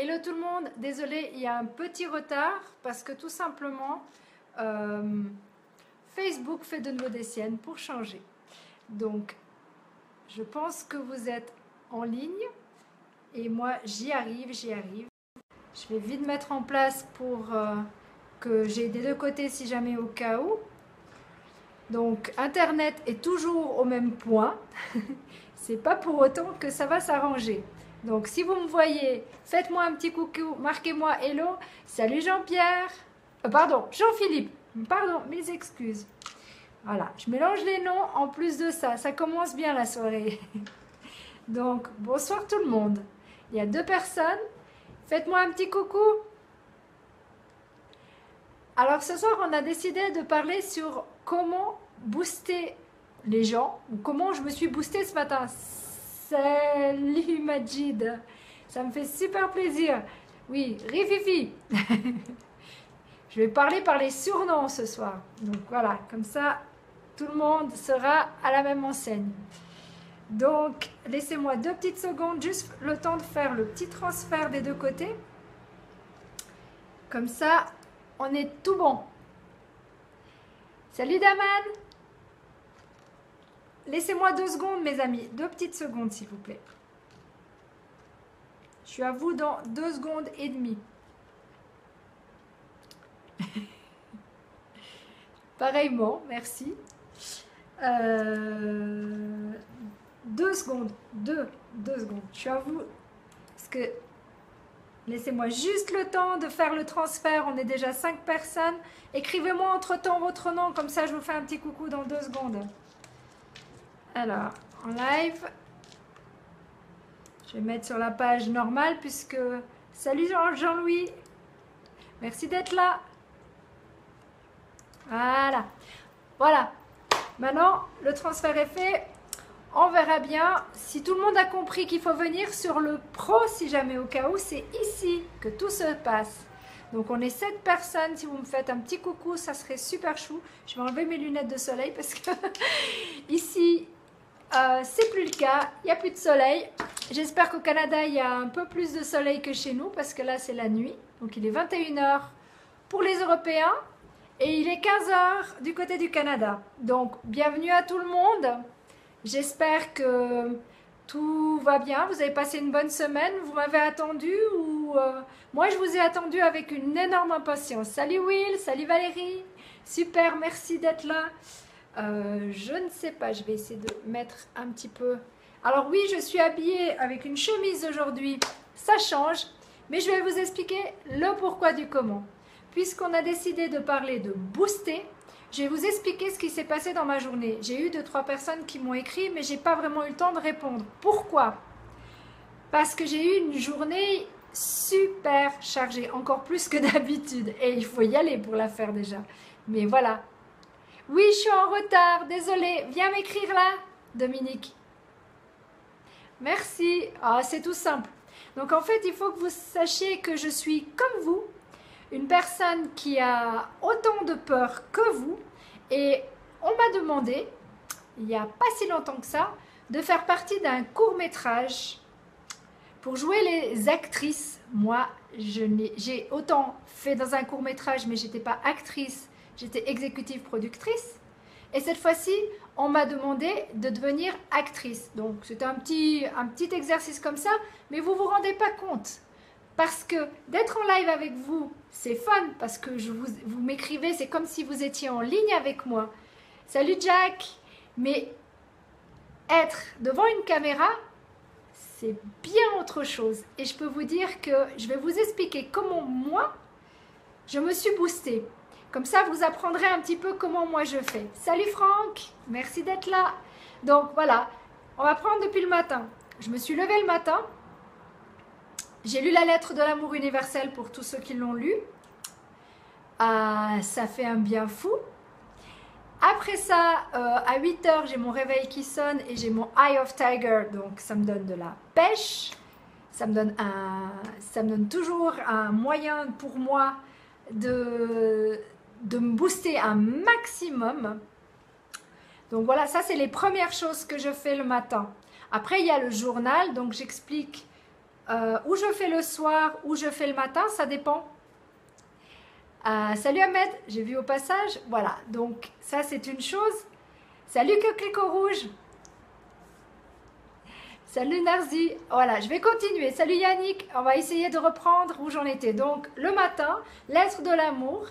Hello tout le monde, désolé, il y a un petit retard parce que tout simplement Facebook fait de nouveau des siennes pour changer. Donc je pense que vous êtes en ligne et moi j'y arrive. Je vais vite mettre en place pour que j'ai des deux côtés si jamais au cas où. Donc Internet est toujours au même point. C'est pas pour autant que ça va s'arranger. Donc si vous me voyez, faites-moi un petit coucou, marquez-moi hello. Salut Jean-Pierre. Pardon, Jean-Philippe. Pardon, mes excuses. Voilà, je mélange les noms en plus de ça. Ça commence bien la soirée. Donc, bonsoir tout le monde. Il y a 2 personnes. Faites-moi un petit coucou. Alors ce soir, on a décidé de parler sur comment booster les gens, ou comment je me suis boostée ce matin. Salut Majid, ça me fait super plaisir. Oui, Rififi. Je vais parler par les surnoms ce soir. Donc voilà, comme ça, tout le monde sera à la même enseigne. Donc, laissez-moi 2 petites secondes, juste le temps de faire le petit transfert des deux côtés. Comme ça, on est tout bon. Salut Daman. Laissez-moi 2 secondes, mes amis. 2 petites secondes, s'il vous plaît. Je suis à vous dans 2 secondes et demie. Pareillement, merci. 2 secondes. 2 secondes. Je suis à vous. Parce que laissez-moi juste le temps de faire le transfert. On est déjà 5 personnes. Écrivez-moi entre-temps votre nom. Comme ça, je vous fais un petit coucou dans 2 secondes. Alors, en live, je vais mettre sur la page normale puisque... Salut Jean-Louis, merci d'être là. Voilà. Maintenant, le transfert est fait. On verra bien si tout le monde a compris qu'il faut venir sur le pro si jamais au cas où. C'est ici que tout se passe. Donc, on est 7 personnes. Si vous me faites un petit coucou, ça serait super chou. Je vais enlever mes lunettes de soleil parce que ici... c'est plus le cas, il n'y a plus de soleil. J'espère qu'au Canada, il y a un peu plus de soleil que chez nous parce que là, c'est la nuit. Donc, il est 21h pour les Européens et il est 15h du côté du Canada. Donc, bienvenue à tout le monde. J'espère que tout va bien. Vous avez passé une bonne semaine. Vous m'avez attendu ou moi, je vous ai attendu avec une énorme impatience. Salut Will, salut Valérie. Super, merci d'être là. Je ne sais pas, je vais essayer de mettre un petit peu... Alors oui, je suis habillée avec une chemise aujourd'hui, ça change, mais je vais vous expliquer le pourquoi du comment. Puisqu'on a décidé de parler de booster, je vais vous expliquer ce qui s'est passé dans ma journée. J'ai eu 2-3 personnes qui m'ont écrit, mais je n'ai pas vraiment eu le temps de répondre. Pourquoi? Parce que j'ai eu une journée super chargée, encore plus que d'habitude, et il faut y aller pour la faire déjà. Mais voilà. Oui, je suis en retard, désolée. Viens m'écrire là, Dominique. Merci. Ah, c'est tout simple. Donc, en fait, il faut que vous sachiez que je suis comme vous, une personne qui a autant de peur que vous. Et on m'a demandé, il n'y a pas si longtemps que ça, de faire partie d'un court-métrage pour jouer les actrices. Moi, j'ai autant fait dans un court-métrage, mais je n'étais pas actrice. J'étais exécutive productrice et cette fois-ci, on m'a demandé de devenir actrice. Donc, c'était un petit exercice comme ça, mais vous ne vous rendez pas compte. Parce que d'être en live avec vous, c'est fun, parce que vous m'écrivez, c'est comme si vous étiez en ligne avec moi. Salut Jack! Mais être devant une caméra, c'est bien autre chose. Et je peux vous dire que je vais vous expliquer comment moi, je me suis boostée. Comme ça, vous apprendrez un petit peu comment moi je fais. Salut Franck, merci d'être là. Donc voilà, on va prendre depuis le matin. Je me suis levée le matin. J'ai lu la lettre de l'amour universel pour tous ceux qui l'ont lu. Ça fait un bien fou. Après ça, à 8h, j'ai mon réveil qui sonne et j'ai mon Eye of Tiger. Donc ça me donne de la pêche. Ça me donne toujours un moyen pour moi de me booster un maximum. Donc voilà, ça c'est les premières choses que je fais le matin. Après il y a le journal, donc j'explique ou je fais le soir, ou je fais le matin, ça dépend. Salut Ahmed, j'ai vu au passage. Voilà, donc ça c'est une chose. Salut Coquelicot Rouge. Salut Narzi. Voilà, je vais continuer. Salut Yannick, on va essayer de reprendre où j'en étais. Donc le matin, lettre de l'amour.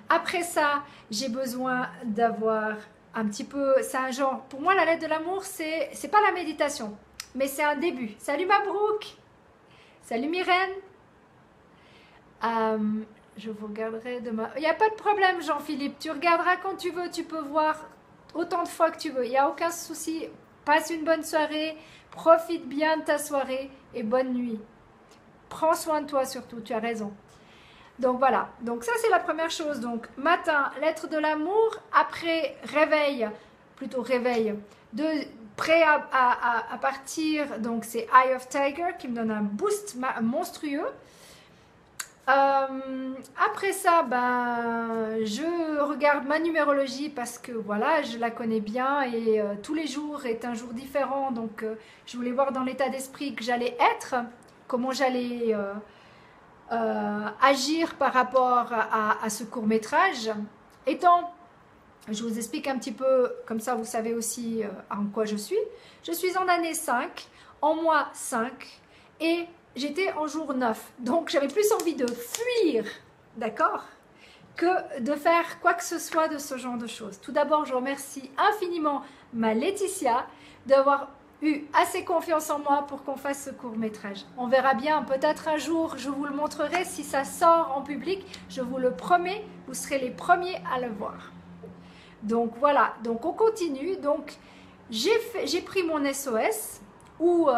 Après ça, j'ai besoin d'avoir un petit peu, c'est un genre, pour moi la lettre de l'amour, c'est pas la méditation, mais c'est un début. Salut Mabrouk. Salut Myrène. Je vous regarderai demain. Il n'y a pas de problème Jean-Philippe, tu regarderas quand tu veux, tu peux voir autant de fois que tu veux. Il n'y a aucun souci. Passe une bonne soirée, profite bien de ta soirée et bonne nuit. Prends soin de toi surtout, tu as raison. Donc voilà, donc ça c'est la première chose. Donc matin, lettre de l'amour, après réveil, plutôt réveil, prêt à partir, donc c'est Eye of Tiger qui me donne un boost monstrueux. Après ça, ben, je regarde ma numérologie parce que voilà, je la connais bien et tous les jours est un jour différent. Donc je voulais voir dans l'état d'esprit que j'allais être, comment j'allais agir par rapport à ce court-métrage. Étant, je vous explique un petit peu, comme ça vous savez aussi en quoi je suis. Je suis en année 5, en mois 5 et j'étais en jour 9, donc j'avais plus envie de fuir, d'accord, que de faire quoi que ce soit de ce genre de choses. Tout d'abord, je remercie infiniment ma Laetitia d'avoir eu assez confiance en moi pour qu'on fasse ce court-métrage. On verra bien, peut-être un jour, je vous le montrerai si ça sort en public, je vous le promets, vous serez les premiers à le voir. Donc voilà, donc on continue. Donc j'ai pris mon SOS, ou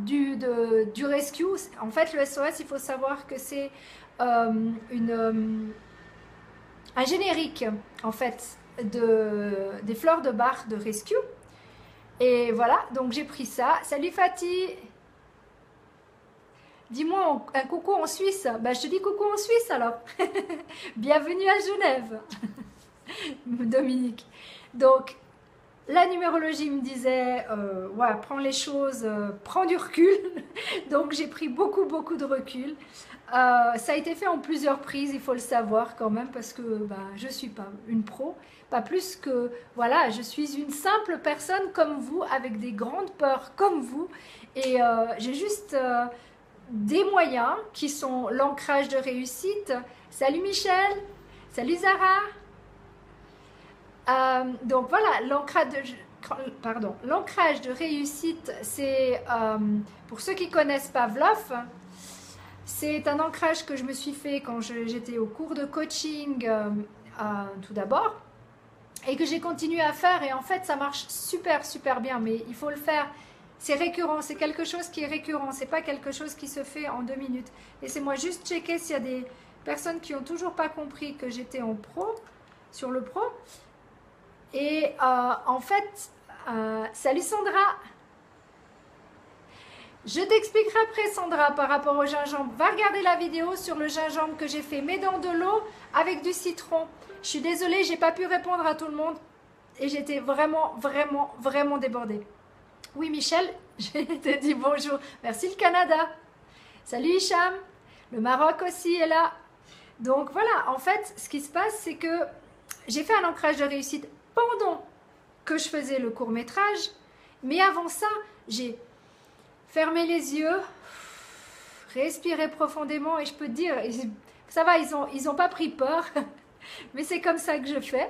du rescue. En fait, le SOS, il faut savoir que c'est un générique, en fait, des fleurs de bar de rescue. Et voilà, donc j'ai pris ça. Salut Fatih. Dis-moi un coucou en Suisse. Ben, je te dis coucou en Suisse alors. Bienvenue à Genève. Dominique. Donc, la numérologie me disait, ouais, prends les choses, prends du recul. Donc j'ai pris beaucoup de recul. Ça a été fait en plusieurs prises, il faut le savoir quand même, parce que je ne suis pas une pro. Pas plus que, voilà, je suis une simple personne comme vous, avec des grandes peurs comme vous. Et j'ai juste des moyens qui sont l'ancrage de réussite. Salut Michel, salut Zara. Donc voilà, l'ancrage de réussite, c'est, pour ceux qui ne connaissent pas Vlof, c'est un ancrage que je me suis fait quand j'étais au cours de coaching tout d'abord, et que j'ai continué à faire, et en fait ça marche super bien, mais il faut le faire, c'est récurrent, c'est quelque chose qui est récurrent, c'est pas quelque chose qui se fait en 2 minutes. Laissez-moi juste checker s'il y a des personnes qui n'ont toujours pas compris que j'étais en pro, sur le pro. Et en fait, salut Sandra, je t'expliquerai après Sandra par rapport au gingembre. Va regarder la vidéo sur le gingembre que j'ai fait, mais dans de l'eau avec du citron. Je suis désolée, j'ai pas pu répondre à tout le monde et j'étais vraiment débordée. Oui Michel, je te dis bonjour. Merci le Canada. Salut Hicham, le Maroc aussi est là. Donc voilà, en fait, ce qui se passe, c'est que j'ai fait un ancrage de réussite pendant que je faisais le court-métrage, mais avant ça, j'ai fermé les yeux, respiré profondément et je peux te dire, ça va, ils ont pas pris peur, mais c'est comme ça que je fais.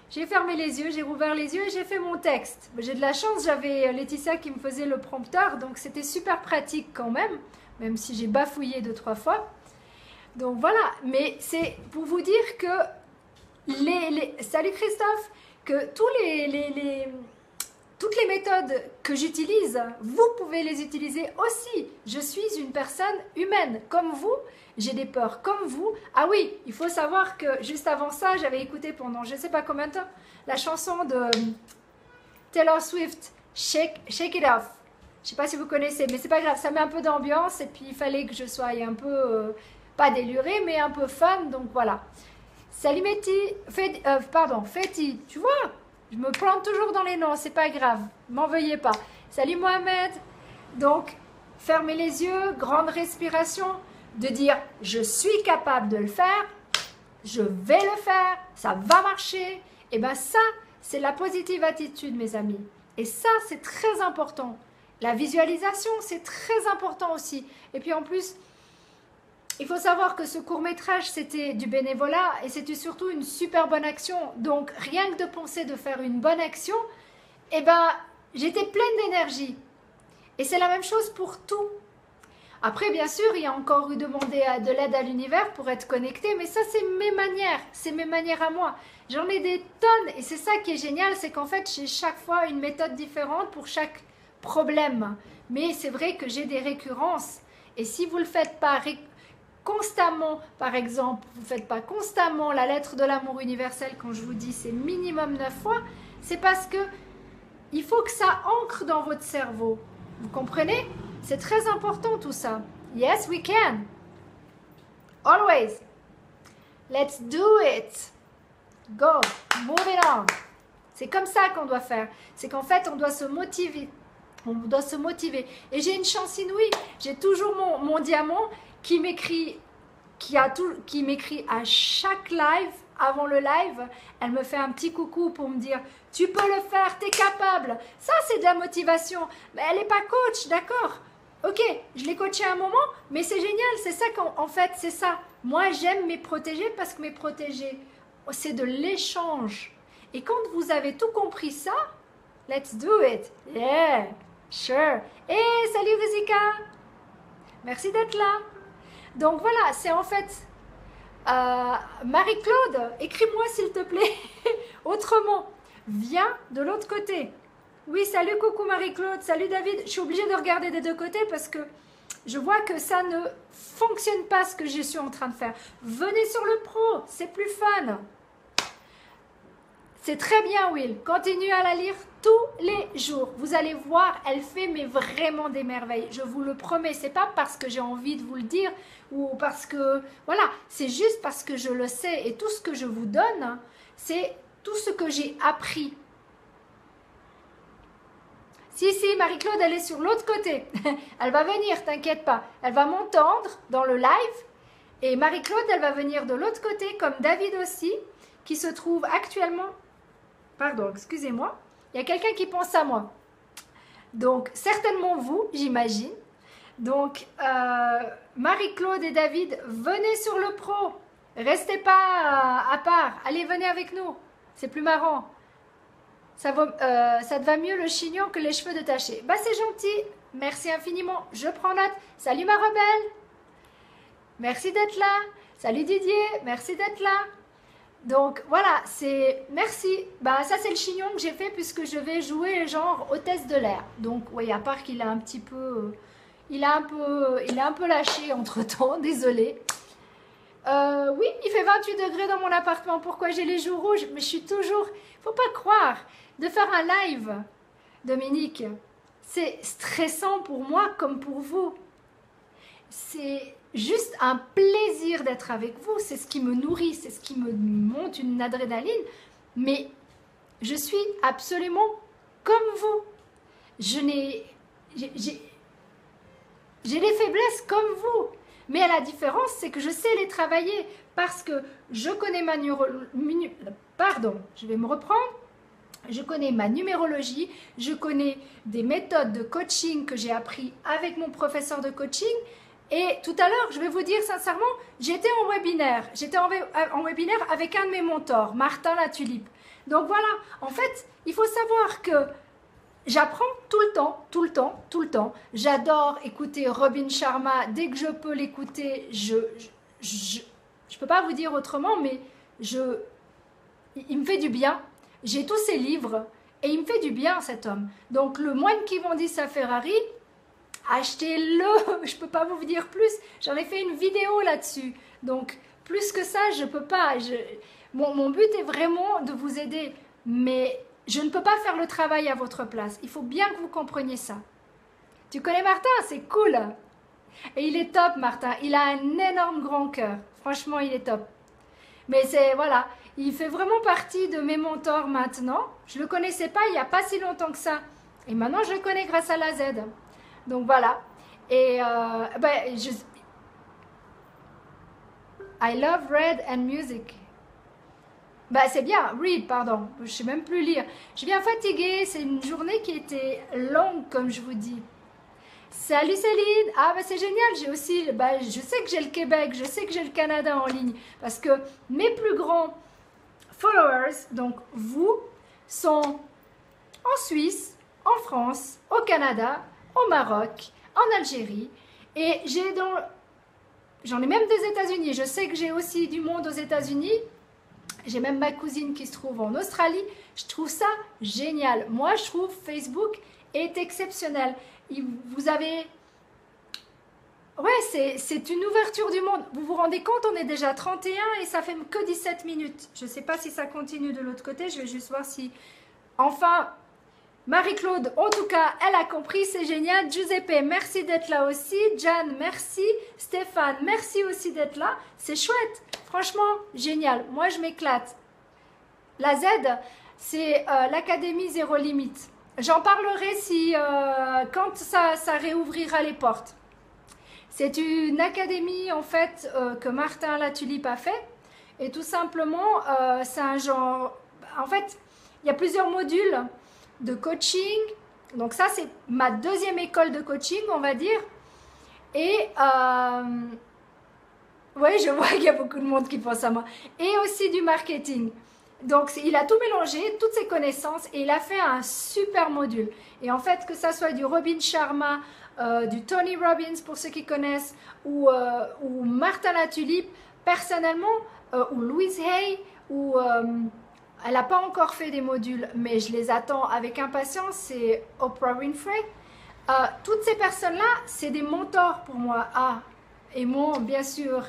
J'ai fermé les yeux, j'ai rouvert les yeux et j'ai fait mon texte. J'ai de la chance, j'avais Laetitia qui me faisait le prompteur, donc c'était super pratique quand même si j'ai bafouillé 2-3 fois. Donc voilà, mais c'est pour vous dire que salut Christophe, que toutes les méthodes que j'utilise, vous pouvez les utiliser aussi. Je suis une personne humaine comme vous, j'ai des peurs comme vous. Ah oui, il faut savoir que juste avant ça, j'avais écouté pendant je ne sais pas combien de temps la chanson de Taylor Swift, Shake It Off. Je ne sais pas si vous connaissez, mais c'est pas grave, ça met un peu d'ambiance et puis il fallait que je sois un peu, pas délurée, mais un peu fun, donc voilà. Salut Feti, tu vois, je me plante toujours dans les noms, c'est pas grave, m'en veuillez pas. Salut Mohamed. Donc, fermer les yeux, grande respiration, de dire je suis capable de le faire, je vais le faire, ça va marcher. Et bien ça, c'est la positive attitude, mes amis. Et ça, c'est très important. La visualisation, c'est très important aussi. Et puis en plus, il faut savoir que ce court-métrage, c'était du bénévolat et c'était surtout une super bonne action. Donc, rien que de penser de faire une bonne action, eh ben, j'étais pleine d'énergie. Et c'est la même chose pour tout. Après, bien sûr, il y a encore eu demandé de l'aide à l'univers pour être connecté, mais ça, c'est mes manières à moi. J'en ai des tonnes et c'est ça qui est génial, c'est qu'en fait, j'ai chaque fois une méthode différente pour chaque problème. Mais c'est vrai que j'ai des récurrences. Et si vous ne le faites pas constamment, par exemple, vous ne faites pas constamment la lettre de l'amour universel, quand je vous dis c'est minimum 9 fois, c'est parce que il faut que ça ancre dans votre cerveau. Vous comprenez? C'est très important tout ça. Yes, we can. Always. Let's do it. Go. Move it on. C'est comme ça qu'on doit faire. C'est qu'en fait, on doit se motiver. On doit se motiver. Et j'ai une chance inouïe. J'ai toujours mon diamant qui m'écrit à chaque live. Avant le live, elle me fait un petit coucou pour me dire « Tu peux le faire, tu es capable !» Ça, c'est de la motivation. Mais elle n'est pas coach, d'accord? Ok, je l'ai coachée un moment, mais c'est génial. C'est ça qu'en fait, c'est ça. Moi, j'aime mes protégés parce que mes protégés, c'est de l'échange. Et quand vous avez tout compris ça, let's do it. Yeah, sure. Hey, salut Rizika. Merci d'être là. Donc voilà, c'est en fait... Marie-Claude, écris-moi s'il te plaît. Autrement, viens de l'autre côté. Oui, salut, coucou Marie-Claude, salut David. Je suis obligée de regarder des deux côtés parce que je vois que ça ne fonctionne pas ce que je suis en train de faire. Venez sur le pro, c'est plus fun. C'est très bien, Will. Continuez à la lire tous les jours. Vous allez voir, elle fait mais vraiment des merveilles. Je vous le promets. C'est pas parce que j'ai envie de vous le dire ou parce que voilà. C'est juste parce que je le sais et tout ce que je vous donne, c'est tout ce que j'ai appris. Si, Marie-Claude, elle est sur l'autre côté. Elle va venir, t'inquiète pas. Elle va m'entendre dans le live. Et Marie-Claude, elle va venir de l'autre côté, comme David aussi, qui se trouve actuellement... Pardon, excusez-moi. Il y a quelqu'un qui pense à moi. Donc, certainement vous, j'imagine. Donc, Marie-Claude et David, venez sur le pro. Restez pas à part. Allez, venez avec nous. C'est plus marrant. Ça te va mieux le chignon que les cheveux détachés. Bah, c'est gentil. Merci infiniment. Je prends note. Salut ma rebelle. Merci d'être là. Salut Didier. Merci d'être là. Donc voilà, c'est merci. Bah ça c'est le chignon que j'ai fait puisque je vais jouer genre hôtesse de l'air. Donc oui, à part qu'il a un petit peu, il a un peu lâché entre temps. Désolée. Oui, il fait 28 degrés dans mon appartement. Pourquoi j'ai les joues rouges? Mais je suis toujours. Faut pas croire de faire un live, Dominique. C'est stressant pour moi comme pour vous. C'est juste un plaisir d'être avec vous, c'est ce qui me nourrit, c'est ce qui me monte une adrénaline, mais je suis absolument comme vous. J'ai les faiblesses comme vous, mais la différence, c'est que je sais les travailler parce que je connais je connais ma numérologie, je connais des méthodes de coaching que j'ai appris avec mon professeur de coaching. Et tout à l'heure, je vais vous dire sincèrement, j'étais en webinaire. J'étais en webinaire avec un de mes mentors, Martin La Tulipe. Donc voilà, en fait, il faut savoir que j'apprends tout le temps. J'adore écouter Robin Sharma. Dès que je peux l'écouter, je peux pas vous dire autrement, mais il me fait du bien. J'ai tous ses livres et il me fait du bien, cet homme. Donc, le moine qui vendit sa Ferrari... Achetez-le, je ne peux pas vous dire plus. J'en ai fait une vidéo là-dessus. Donc, plus que ça, je ne peux pas. Mon but est vraiment de vous aider. Mais je ne peux pas faire le travail à votre place. Il faut bien que vous compreniez ça. Tu connais Martin? C'est cool. Et il est top, Martin. Il a un énorme grand cœur. Franchement, il est top. Mais c'est, voilà, il fait vraiment partie de mes mentors maintenant. Je ne le connaissais pas il n'y a pas si longtemps que ça. Et maintenant, je le connais grâce à la Z. Donc voilà. Et I love read and music. Bah c'est bien, read, pardon, je sais même plus lire. Je suis bien fatiguée, c'est une journée qui était longue comme je vous dis. Salut Céline, ah bah c'est génial, j'ai aussi, je sais que j'ai le Québec, je sais que j'ai le Canada en ligne, parce que mes plus grands followers, donc vous, sont en Suisse, en France, au Canada, au Maroc, en Algérie, et j'en ai même des États-Unis, je sais que j'ai aussi du monde aux États-Unis. J'ai même ma cousine qui se trouve en Australie. Je trouve ça génial. Moi, je trouve Facebook est exceptionnel. Vous avez... Ouais, c'est une ouverture du monde. Vous vous rendez compte, on est déjà 31 et ça fait que 17 minutes. Je ne sais pas si ça continue de l'autre côté. Je vais juste voir si... Enfin, Marie-Claude, en tout cas, elle a compris. C'est génial. Giuseppe, merci d'être là aussi. Jeanne, merci. Stéphane, merci aussi d'être là. C'est chouette. Franchement, génial. Moi, je m'éclate. La Z, c'est l'Académie Zéro Limite. J'en parlerai quand ça réouvrira les portes. C'est une académie, en fait, que Martin Latulipe a fait. Et tout simplement, c'est un genre... En fait, il y a plusieurs modules de coaching. Donc ça, c'est ma deuxième école de coaching, on va dire. Et... oui, je vois qu'il y a beaucoup de monde qui pense à moi. Et aussi du marketing. Donc, il a tout mélangé, toutes ses connaissances, et il a fait un super module. Et en fait, que ça soit du Robin Sharma, du Tony Robbins, pour ceux qui connaissent, ou Martin Latulipe, personnellement, ou Louise Hay, ou... elle n'a pas encore fait des modules, mais je les attends avec impatience, c'est Oprah Winfrey. Toutes ces personnes-là, c'est des mentors pour moi. Et bien sûr...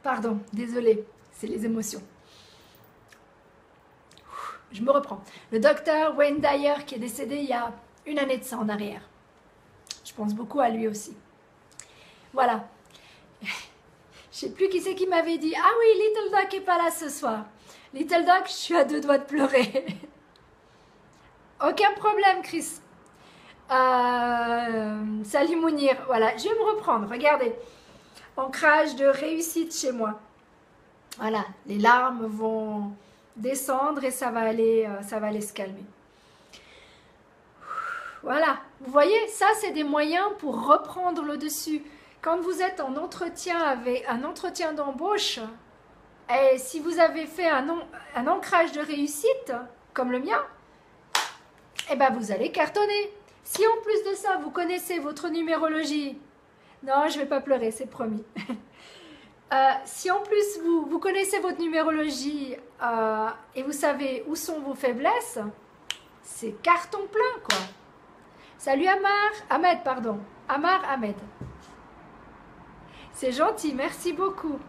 pardon, désolée, c'est les émotions. Je me reprends. Le docteur Wayne Dyer qui est décédé il y a une année de ça en arrière. Je pense beaucoup à lui aussi. Voilà. Je sais plus qui c'est qui m'avait dit « Ah oui, Little Doc n'est pas là ce soir. » Little Doc, je suis à 2 doigts de pleurer. Aucun problème, Chris. Salut Mounir. Voilà, je vais me reprendre. Regardez. Ancrage de réussite chez moi. Voilà, les larmes vont descendre et ça va aller se calmer. Voilà, vous voyez, ça c'est des moyens pour reprendre le dessus. Quand vous êtes en entretien avec un entretien d'embauche, et si vous avez fait un ancrage de réussite, comme le mien, eh ben vous allez cartonner. Si en plus de ça, vous connaissez votre numérologie, non, je ne vais pas pleurer, c'est promis. Si en plus vous connaissez votre numérologie et vous savez où sont vos faiblesses, c'est carton plein, quoi. Salut Ahmed, pardon. Ahmed. C'est gentil, merci beaucoup.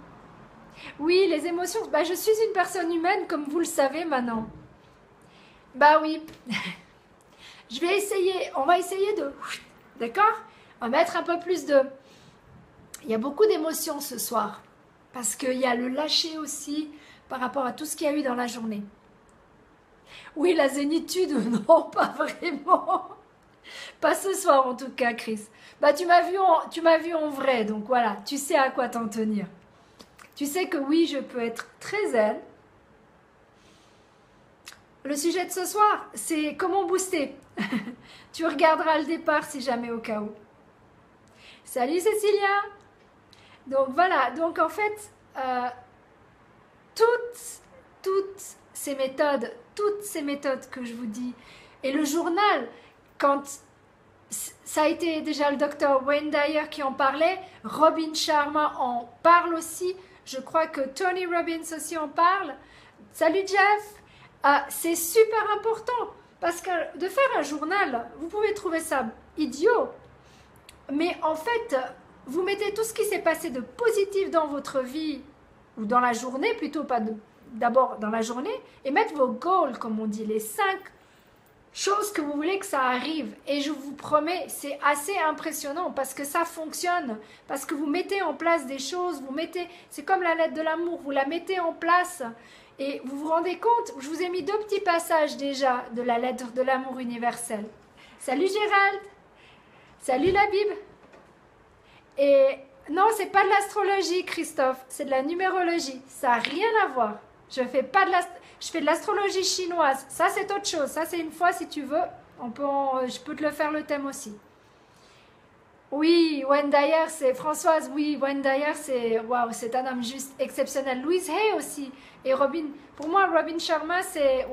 Oui, les émotions, je suis une personne humaine, comme vous le savez maintenant. Bah oui. Je vais essayer, on va essayer de... D'accord? On va mettre un peu plus de... Il y a beaucoup d'émotions ce soir. Parce qu'il y a le lâcher aussi par rapport à tout ce qu'il y a eu dans la journée. Oui, la zénitude, non, pas vraiment. Pas ce soir en tout cas, Chris. Tu m'as vu en vrai, donc voilà, tu sais à quoi t'en tenir. Tu sais que oui, je peux être très zen. Le sujet de ce soir, c'est comment booster. Tu regarderas le départ si jamais au cas où. Salut Cécilia. Donc voilà, donc en fait, toutes ces méthodes que je vous dis, et le journal, quand ça a été déjà le docteur Wayne Dyer qui en parlait, Robin Sharma en parle aussi, je crois que Tony Robbins aussi en parle. Salut Jeff, c'est super important, parce que de faire un journal, vous pouvez trouver ça idiot, mais en fait... Vous mettez tout ce qui s'est passé de positif dans votre vie, ou dans la journée, plutôt pas d'abord dans la journée, et mettre vos goals, comme on dit, les 5 choses que vous voulez que ça arrive. Et je vous promets, c'est assez impressionnant parce que ça fonctionne, parce que vous mettez en place des choses, c'est comme la lettre de l'amour, vous la mettez en place et vous vous rendez compte, je vous ai mis 2 petits passages déjà de la lettre de l'amour universel. Salut Gérald. Salut Labib. Et non, c'est pas de l'astrologie, Christophe. C'est de la numérologie. Ça n'a rien à voir. Je fais de l'astrologie chinoise. Ça, c'est autre chose. Ça, c'est une fois, si tu veux, je peux te le faire le thème aussi. Oui, Wendayer, c'est Françoise. Oui, Wendayer, c'est waouh, c'est un homme juste exceptionnel. Louise Hay aussi. Et Robin, pour moi, Robin Sharma, c'est.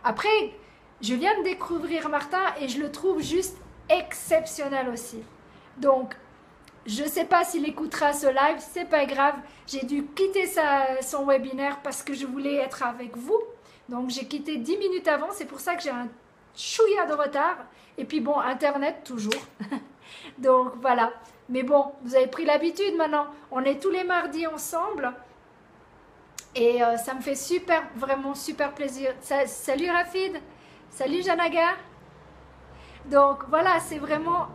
Après, je viens de découvrir Martin et je le trouve juste exceptionnel aussi. Donc, je ne sais pas s'il écoutera ce live, c'est pas grave. J'ai dû quitter son webinaire parce que je voulais être avec vous. Donc, j'ai quitté 10 minutes avant. C'est pour ça que j'ai un chouïa de retard. Et puis bon, Internet toujours. Donc voilà. Mais bon, vous avez pris l'habitude maintenant. On est tous les mardis ensemble. Et ça me fait vraiment super plaisir. Salut Rafid. Salut Janaga. Donc voilà, c'est vraiment...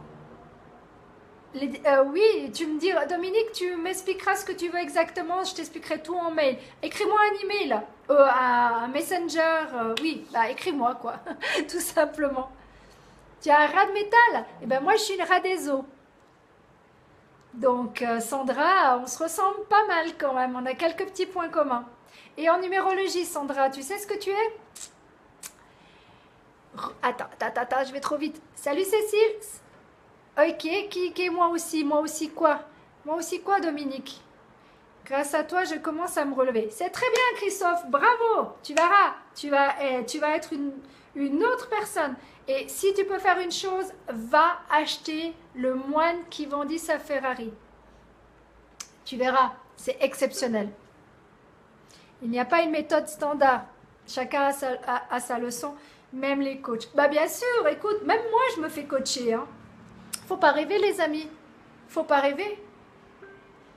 oui, tu me dis, Dominique, tu m'expliqueras ce que tu veux exactement. Je t'expliquerai tout en mail. Écris-moi un email, un messenger. Oui, bah écris-moi quoi, tout simplement. Tu as un rat de métal? Eh bien moi je suis une rat des eaux. Donc Sandra, on se ressemble pas mal quand même. On a quelques petits points communs. Et en numérologie, Sandra, tu sais ce que tu es? Attends, je vais trop vite. Salut Cécile. Ok, qui est moi aussi? Moi aussi quoi? Moi aussi quoi, Dominique? Grâce à toi, je commence à me relever. C'est très bien, Christophe. Bravo. Tu verras. Tu vas être une autre personne. Et si tu peux faire une chose, va acheter le moine qui vendit sa Ferrari. Tu verras, c'est exceptionnel. Il n'y a pas une méthode standard. Chacun a sa leçon, même les coachs. Bah bien sûr, écoute, même moi je me fais coacher. Hein. Faut pas rêver les amis. Faut pas rêver.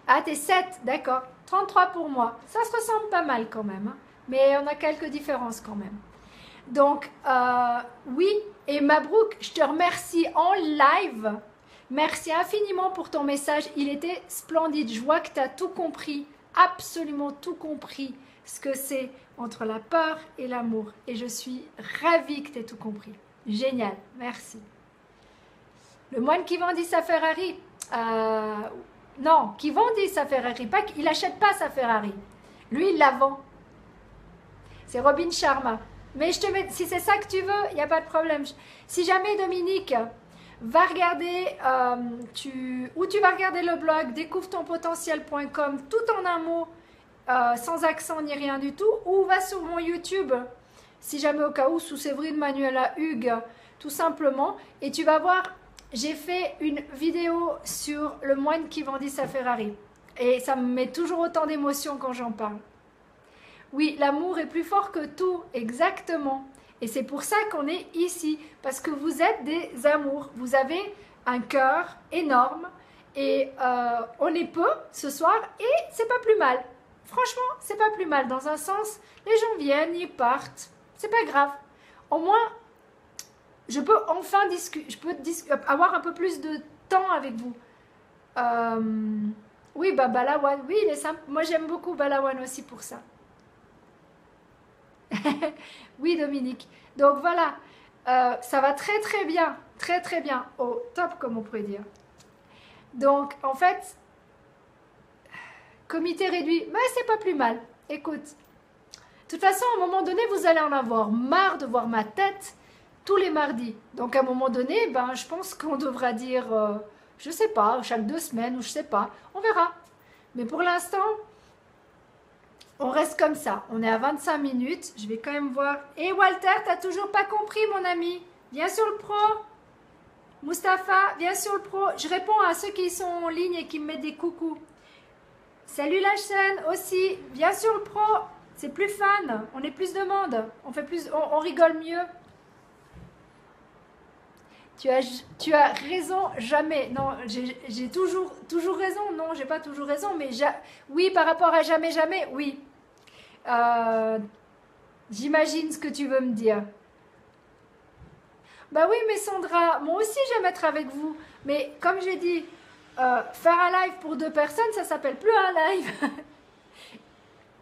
Ah, t'es 7, d'accord. 33 pour moi. Ça se ressemble pas mal quand même. Hein. Mais on a quelques différences quand même. Donc, oui, et Mabrouk, je te remercie en live. Merci infiniment pour ton message. Il était splendide. Je vois que tu as tout compris, absolument tout compris, ce que c'est entre la peur et l'amour. Et je suis ravie que tu aies tout compris. Génial, merci. Le moine qui vendit sa Ferrari, non, qui vendit sa Ferrari, pas qu'il n'achète pas sa Ferrari. Lui, il la vend. C'est Robin Sharma. Mais si c'est ça que tu veux, il n'y a pas de problème. Si jamais Dominique va regarder, tu vas regarder le blog découvre-ton-potentiel.com tout en un mot, sans accent ni rien du tout, ou va sur mon YouTube, si jamais au cas où, sous Séverine Manuela Hugues, tout simplement, et tu vas voir, j'ai fait une vidéo sur le moine qui vendit sa Ferrari. Et ça me met toujours autant d'émotion quand j'en parle. Oui, l'amour est plus fort que tout, exactement. Et c'est pour ça qu'on est ici, parce que vous êtes des amours. Vous avez un cœur énorme et on est peu ce soir et c'est pas plus mal. Franchement, c'est pas plus mal. Dans un sens, les gens viennent, ils partent. C'est pas grave. Au moins, je peux enfin avoir un peu plus de temps avec vous. Oui, bah Balawan, oui, il est simple. Moi, j'aime beaucoup Balawan aussi pour ça. Oui, Dominique. Donc voilà, ça va très très bien, au top comme on pourrait dire. Donc en fait, comité réduit, mais c'est pas plus mal. Écoute, de toute façon, à un moment donné, vous allez en avoir marre de voir ma tête tous les mardis. Donc à un moment donné, ben, je pense qu'on devra dire, je sais pas, chaque 2 semaines ou je sais pas, on verra. Mais pour l'instant, on reste comme ça. On est à 25 minutes. Je vais quand même voir. Et Walter, t'as toujours pas compris, mon ami? Viens sur le pro. Mustapha, viens sur le pro. Je réponds à ceux qui sont en ligne et qui me mettent des coucous. Salut la chaîne aussi. Viens sur le pro. C'est plus fun. On est plus de monde. On rigole mieux. Tu as raison, jamais. Non, j'ai toujours raison. Non, j'ai pas toujours raison, mais oui, par rapport à jamais, oui. J'imagine ce que tu veux me dire. Bah oui, mais Sandra, moi aussi j'aime être avec vous. Mais comme j'ai dit, faire un live pour 2 personnes, ça s'appelle plus un live.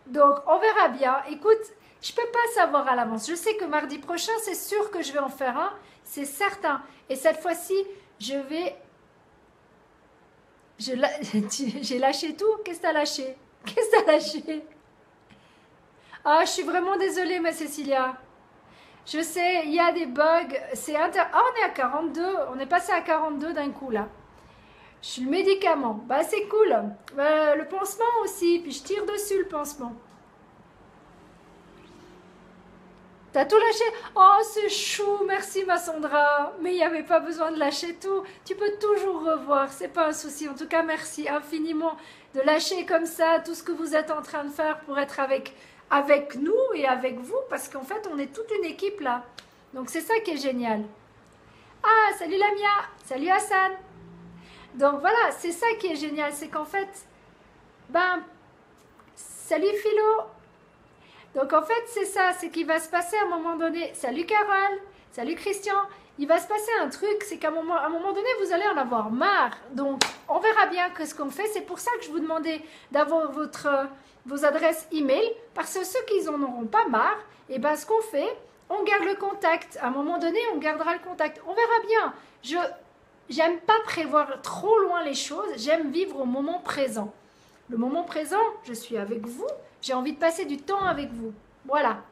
Donc, on verra bien. Écoute, je peux pas savoir à l'avance. Je sais que mardi prochain, c'est sûr que je vais en faire un. c'est certain. Et cette fois-ci, j'ai lâché tout. Qu'est-ce que tu as lâché? Qu'est-ce que tu as lâché? Ah, je suis vraiment désolée, ma Cécilia. Je sais, il y a des bugs. Ah, on est à 42. On est passé à 42 d'un coup, là. Je suis le médicament. Bah, c'est cool. Le pansement aussi. Puis je tire dessus, le pansement. T'as tout lâché? Oh, c'est chou. Merci, ma Sandra. Mais il n'y avait pas besoin de lâcher tout. Tu peux toujours revoir. C'est pas un souci. En tout cas, merci infiniment de lâcher comme ça tout ce que vous êtes en train de faire pour être avec nous et avec vous. Parce qu'en fait, on est toute une équipe là. Donc, c'est ça qui est génial. Ah, salut Lamia. Salut Hassan. Donc, voilà, c'est ça qui est génial. C'est qu'en fait, salut Philo. Donc en fait c'est ça, c'est qu'il va se passer à un moment donné, salut Carole, salut Christian, il va se passer un truc, c'est qu'à un moment donné vous allez en avoir marre. Donc on verra bien ce qu'on fait, c'est pour ça que je vous demandais d'avoir vos adresses email, parce que ceux qui en auront pas marre, et ce qu'on fait, on garde le contact, à un moment donné on gardera le contact, on verra bien. J'aime pas prévoir trop loin les choses, j'aime vivre au moment présent. Le moment présent, je suis avec vous. J'ai envie de passer du temps avec vous. Voilà.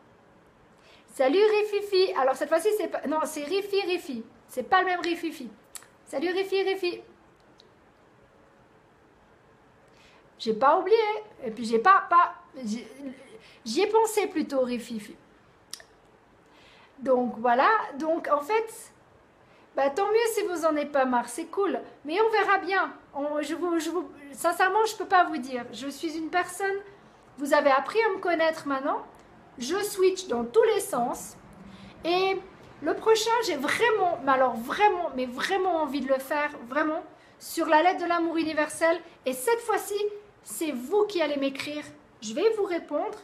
Salut Rififi. Alors cette fois-ci, c'est pas... Non, c'est Rifi. C'est pas le même Rififi. Salut Rifi. J'ai pas oublié. Et puis j'ai pas... J'y ai pensé plutôt, Rififi. Donc voilà. Donc en fait... tant mieux si vous en avez pas marre, c'est cool. Mais on verra bien. Sincèrement, je ne peux pas vous dire. Je suis une personne, vous avez appris à me connaître maintenant. Je switch dans tous les sens. Et le prochain, j'ai vraiment, mais vraiment envie de le faire, vraiment, sur la lettre de l'amour universel. Et cette fois-ci, c'est vous qui allez m'écrire. Je vais vous répondre,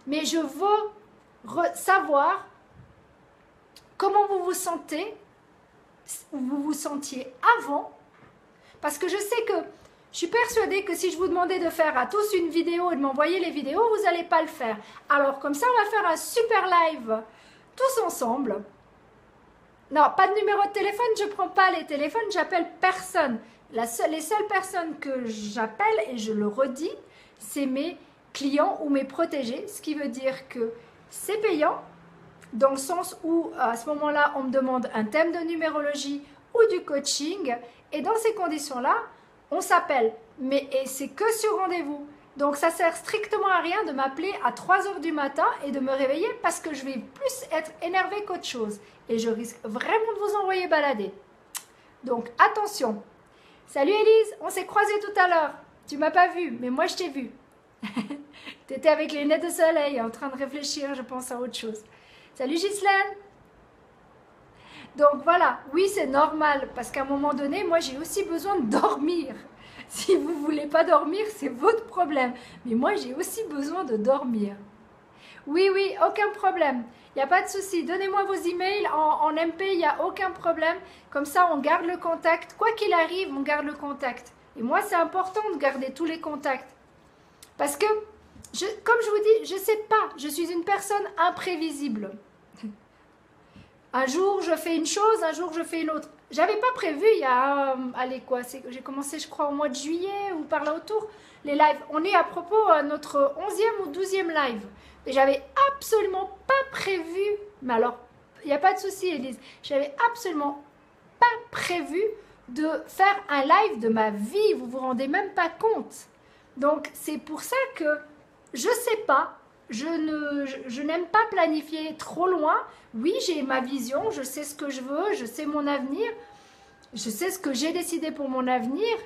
mais je veux savoir comment vous vous sentez, où vous vous sentiez avant, parce que je sais que je suis persuadée que si je vous demandais de faire à tous une vidéo et de m'envoyer les vidéos, vous n'allez pas le faire. Alors comme ça, on va faire un super live tous ensemble. Non, pas de numéro de téléphone, je ne prends pas les téléphones, j'appelle personne. Les seules personnes que j'appelle, et je le redis, c'est mes clients ou mes protégés, ce qui veut dire que c'est payant, dans le sens où à ce moment-là, on me demande un thème de numérologie ou du coaching, et dans ces conditions-là, on s'appelle, et c'est que sur rendez-vous. Donc ça sert strictement à rien de m'appeler à 3 h du matin et de me réveiller parce que je vais plus être énervée qu'autre chose. Et je risque vraiment de vous envoyer balader. Donc attention. Salut Élise, on s'est croisés tout à l'heure. Tu m'as pas vue, mais moi je t'ai vue. Tu étais avec les lunettes de soleil en train de réfléchir, je pense, à autre chose. Salut Ghislaine. Donc voilà, oui c'est normal parce qu'à un moment donné, moi j'ai aussi besoin de dormir. Si vous ne voulez pas dormir, c'est votre problème. Mais moi j'ai aussi besoin de dormir. Oui, aucun problème. Il n'y a pas de souci. Donnez-moi vos emails en MP, il n'y a aucun problème. Comme ça, on garde le contact. Quoi qu'il arrive, on garde le contact. Et moi, c'est important de garder tous les contacts. Parce que, comme je vous dis, je ne sais pas. Je suis une personne imprévisible. Un jour, je fais une chose, un jour, je fais une autre. J'avais pas prévu, il y a, allez quoi, j'ai commencé je crois au mois de juillet ou par là autour, les lives. On est à propos à notre 11e ou 12e live. Et j'avais absolument pas prévu, mais alors, il n'y a pas de souci Élise, j'avais absolument pas prévu de faire un live de ma vie, vous vous rendez même pas compte. Donc c'est pour ça que je sais pas, je n'aime pas planifier trop loin. Oui, j'ai ma vision, je sais ce que je veux, je sais mon avenir, je sais ce que j'ai décidé pour mon avenir.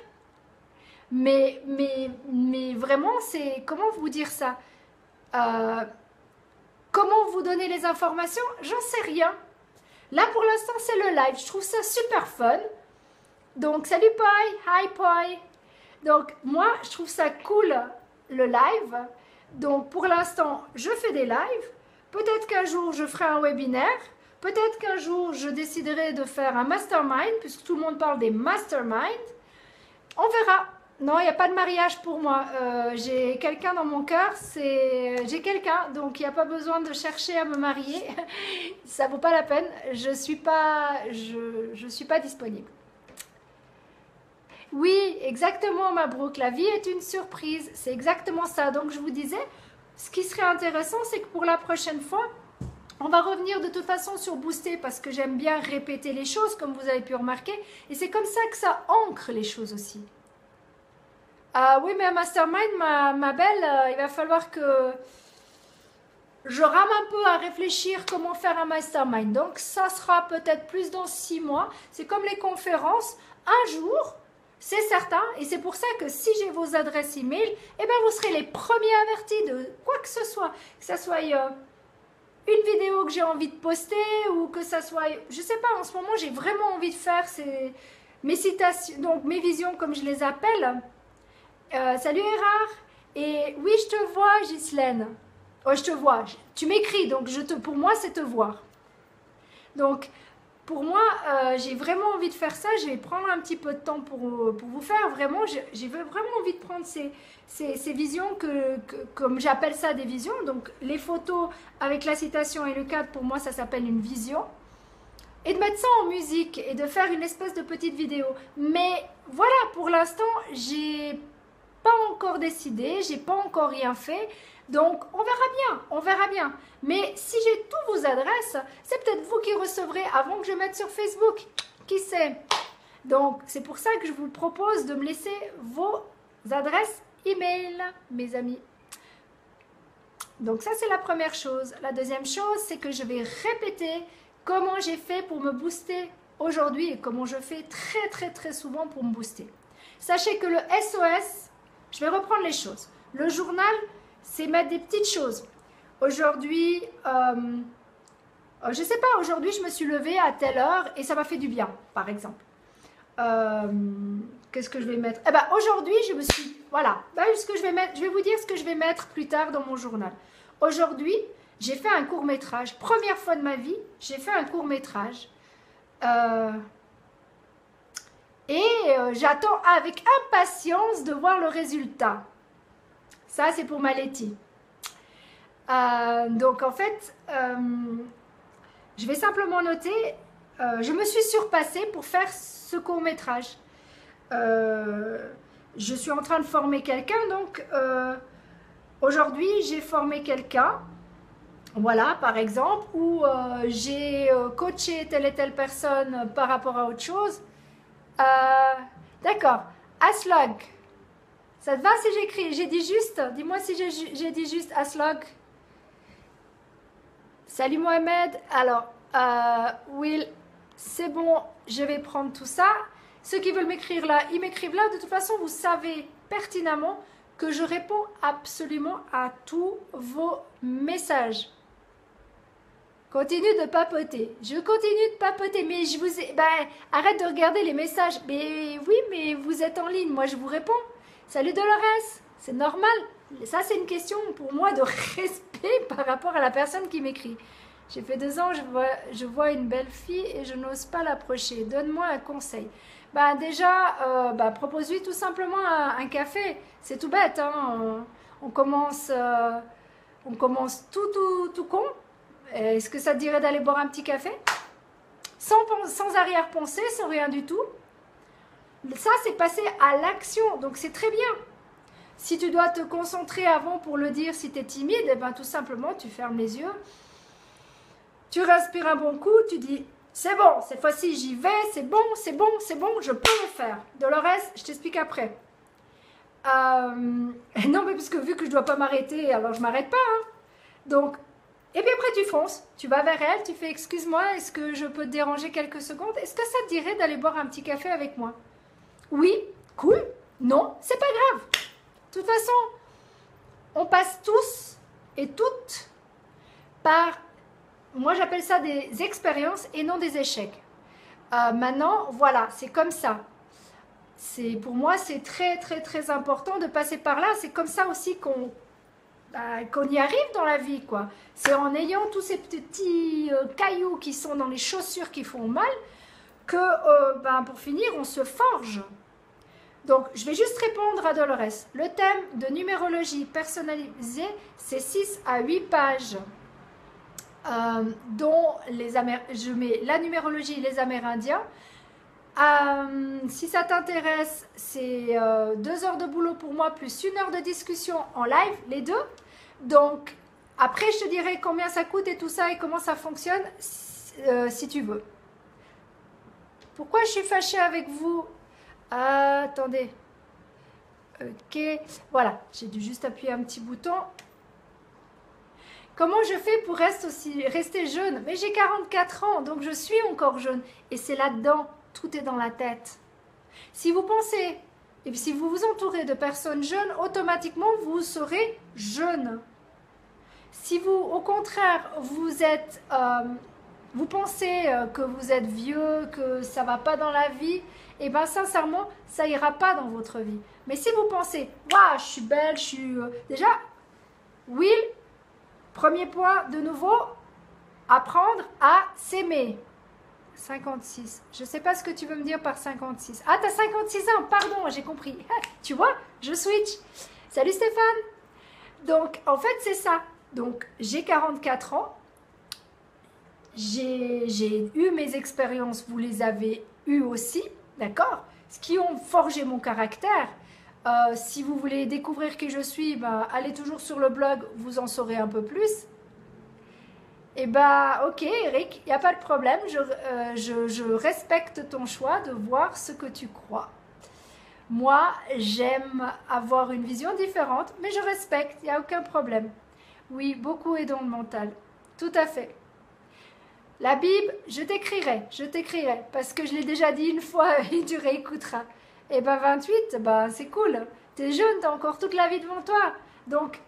Mais vraiment, c'est... Comment vous dire ça? Comment vous donner les informations? J'en sais rien. Là, pour l'instant, c'est le live. Je trouve ça super fun. Donc, salut Poi. Hi Poi. Donc, moi, je trouve ça cool, le live. Donc, pour l'instant, je fais des lives. Peut-être qu'un jour, je ferai un webinaire. Peut-être qu'un jour, je déciderai de faire un mastermind, puisque tout le monde parle des masterminds. On verra. Non, il n'y a pas de mariage pour moi. J'ai quelqu'un dans mon cœur, j'ai quelqu'un, donc il n'y a pas besoin de chercher à me marier. Ça vaut pas la peine. Je suis pas disponible. Oui, exactement, Mabrouk. La vie est une surprise. C'est exactement ça. Donc je vous disais, ce qui serait intéressant, c'est que pour la prochaine fois, on va revenir de toute façon sur Booster parce que j'aime bien répéter les choses, comme vous avez pu remarquer. Et c'est comme ça que ça ancre les choses aussi. Oui, mais un mastermind, ma belle, il va falloir que je rame un peu à réfléchir comment faire un mastermind. Donc, ça sera peut-être plus dans 6 mois. C'est comme les conférences. Un jour, c'est certain. Et c'est pour ça que si j'ai vos adresses email, eh bien, vous serez les premiers avertis de quoi que ce soit. Que ce soit une vidéo que j'ai envie de poster ou que ça soit... Je sais pas, en ce moment, j'ai vraiment envie de faire mes citations, donc mes visions comme je les appelle. Salut Erard. Et oui, je te vois, Ghislaine. Oh, je te vois. Tu m'écris, donc pour moi, c'est te voir. Donc, pour moi, j'ai vraiment envie de faire ça. Je vais prendre un petit peu de temps pour vous faire. Vraiment, j'ai vraiment envie de prendre ces visions, comme j'appelle ça des visions. Donc, les photos avec la citation et le cadre, pour moi, ça s'appelle une vision. Et de mettre ça en musique et de faire une espèce de petite vidéo. Mais voilà, pour l'instant, j'ai pas encore décidé, j'ai pas encore rien fait, donc on verra bien. Mais si j'ai tous vos adresses, c'est peut-être vous qui recevrez avant que je mette sur Facebook, qui sait. Donc c'est pour ça que je vous propose de me laisser vos adresses email, mes amis. Donc ça c'est la première chose. La deuxième chose, c'est que je vais répéter comment j'ai fait pour me booster aujourd'hui et comment je fais très souvent pour me booster. Sachez que le SOS, je vais reprendre les choses. Le journal, c'est mettre des petites choses. Aujourd'hui, je ne sais pas, aujourd'hui je me suis levée à telle heure et ça m'a fait du bien, par exemple. Qu'est-ce que je vais mettre? Eh ben, aujourd'hui, je me suis... Voilà, ce que je vais mettre, je vais vous dire ce que je vais mettre plus tard dans mon journal. Aujourd'hui, j'ai fait un court-métrage. Première fois de ma vie, j'ai fait un court-métrage. J'attends avec impatience de voir le résultat. Ça, c'est pour ma Letty. Donc, en fait, je vais simplement noter, je me suis surpassée pour faire ce court-métrage. Je suis en train de former quelqu'un, donc aujourd'hui, j'ai formé quelqu'un, voilà, par exemple, ou j'ai coaché telle et telle personne par rapport à autre chose. D'accord. Aslog. Ça te va si j'écris? J'ai dit juste. Dis-moi si j'ai dit juste Aslog. Salut Mohamed. Alors, Will, c'est bon. Je vais prendre tout ça. Ceux qui veulent m'écrire là, ils m'écrivent là. De toute façon, vous savez pertinemment que je réponds absolument à tous vos messages. Continue de papoter. Je continue de papoter, mais je vous ai... arrête de regarder les messages. Mais oui, mais vous êtes en ligne, moi je vous réponds. Salut Dolores, c'est normal. Ça, c'est une question pour moi de respect par rapport à la personne qui m'écrit. J'ai fait 2 ans, je vois une belle fille et je n'ose pas l'approcher. Donne-moi un conseil. Déjà, propose-lui tout simplement un café. C'est tout bête, hein. On commence tout con. Est-ce que ça te dirait d'aller boire un petit café? Sans arrière-pensée, sans rien du tout. Ça, c'est passer à l'action, donc c'est très bien. Si tu dois te concentrer avant pour le dire, si tu es timide, eh ben, tout simplement, tu fermes les yeux. Tu respires un bon coup, tu dis, c'est bon, cette fois-ci, j'y vais, c'est bon, je peux le faire. Dolores, je t'explique après. Non, mais parce que vu que je ne dois pas m'arrêter, alors je ne m'arrête pas. Hein. Donc, et puis après, tu fonces, tu vas vers elle, tu fais « Excuse-moi, est-ce que je peux te déranger quelques secondes? Est-ce que ça te dirait d'aller boire un petit café avec moi ?» Oui, cool. Non, c'est pas grave. De toute façon, on passe tous et toutes par, moi j'appelle ça des expériences et non des échecs. Maintenant, voilà, c'est comme ça. Pour moi, c'est très important de passer par là. C'est comme ça aussi qu'on y arrive dans la vie, quoi. C'est en ayant tous ces petits cailloux qui sont dans les chaussures qui font mal que, pour finir, on se forge. Donc, je vais juste répondre à Dolores. Le thème de numérologie personnalisée, c'est 6 à 8 pages, dont je mets la numérologie et les Amérindiens. Si ça t'intéresse, c'est 2 heures de boulot pour moi, plus 1 heure de discussion en live, les deux. Donc, après, je te dirai combien ça coûte et tout ça et comment ça fonctionne, si tu veux. Pourquoi je suis fâchée avec vous? Attendez. Ok, voilà, j'ai dû juste appuyer un petit bouton. Comment je fais pour rester jeune? Mais j'ai 44 ans, donc je suis encore jeune. Et c'est là-dedans, tout est dans la tête. Si vous pensez, et si vous vous entourez de personnes jeunes, automatiquement, vous serez jeune. Si vous, au contraire, vous pensez que vous êtes vieux, que ça ne va pas dans la vie, et bien sincèrement, ça ira pas dans votre vie. Mais si vous pensez, waouh, je suis belle, je suis... Déjà, Will, premier point, de nouveau, apprendre à s'aimer. 56. Je ne sais pas ce que tu veux me dire par 56. Ah, tu as 56 ans, pardon, j'ai compris. Tu vois, je switch. Salut Stéphane. Donc, en fait, c'est ça. Donc, j'ai 44 ans. J'ai eu mes expériences, vous les avez eues aussi, d'accord? Ce qui ont forgé mon caractère. Si vous voulez découvrir qui je suis, ben, allez toujours sur le blog, vous en saurez un peu plus. Et bah, ok Eric, il n'y a pas de problème, je respecte ton choix de voir ce que tu crois. Moi, j'aime avoir une vision différente, mais je respecte, il n'y a aucun problème. Oui, beaucoup est dans le mental, tout à fait. La Bible, je t'écrirai, parce que je l'ai déjà dit une fois et tu réécouteras. Et ben 28, ben c'est cool, t'es jeune, t'as encore toute la vie devant toi, donc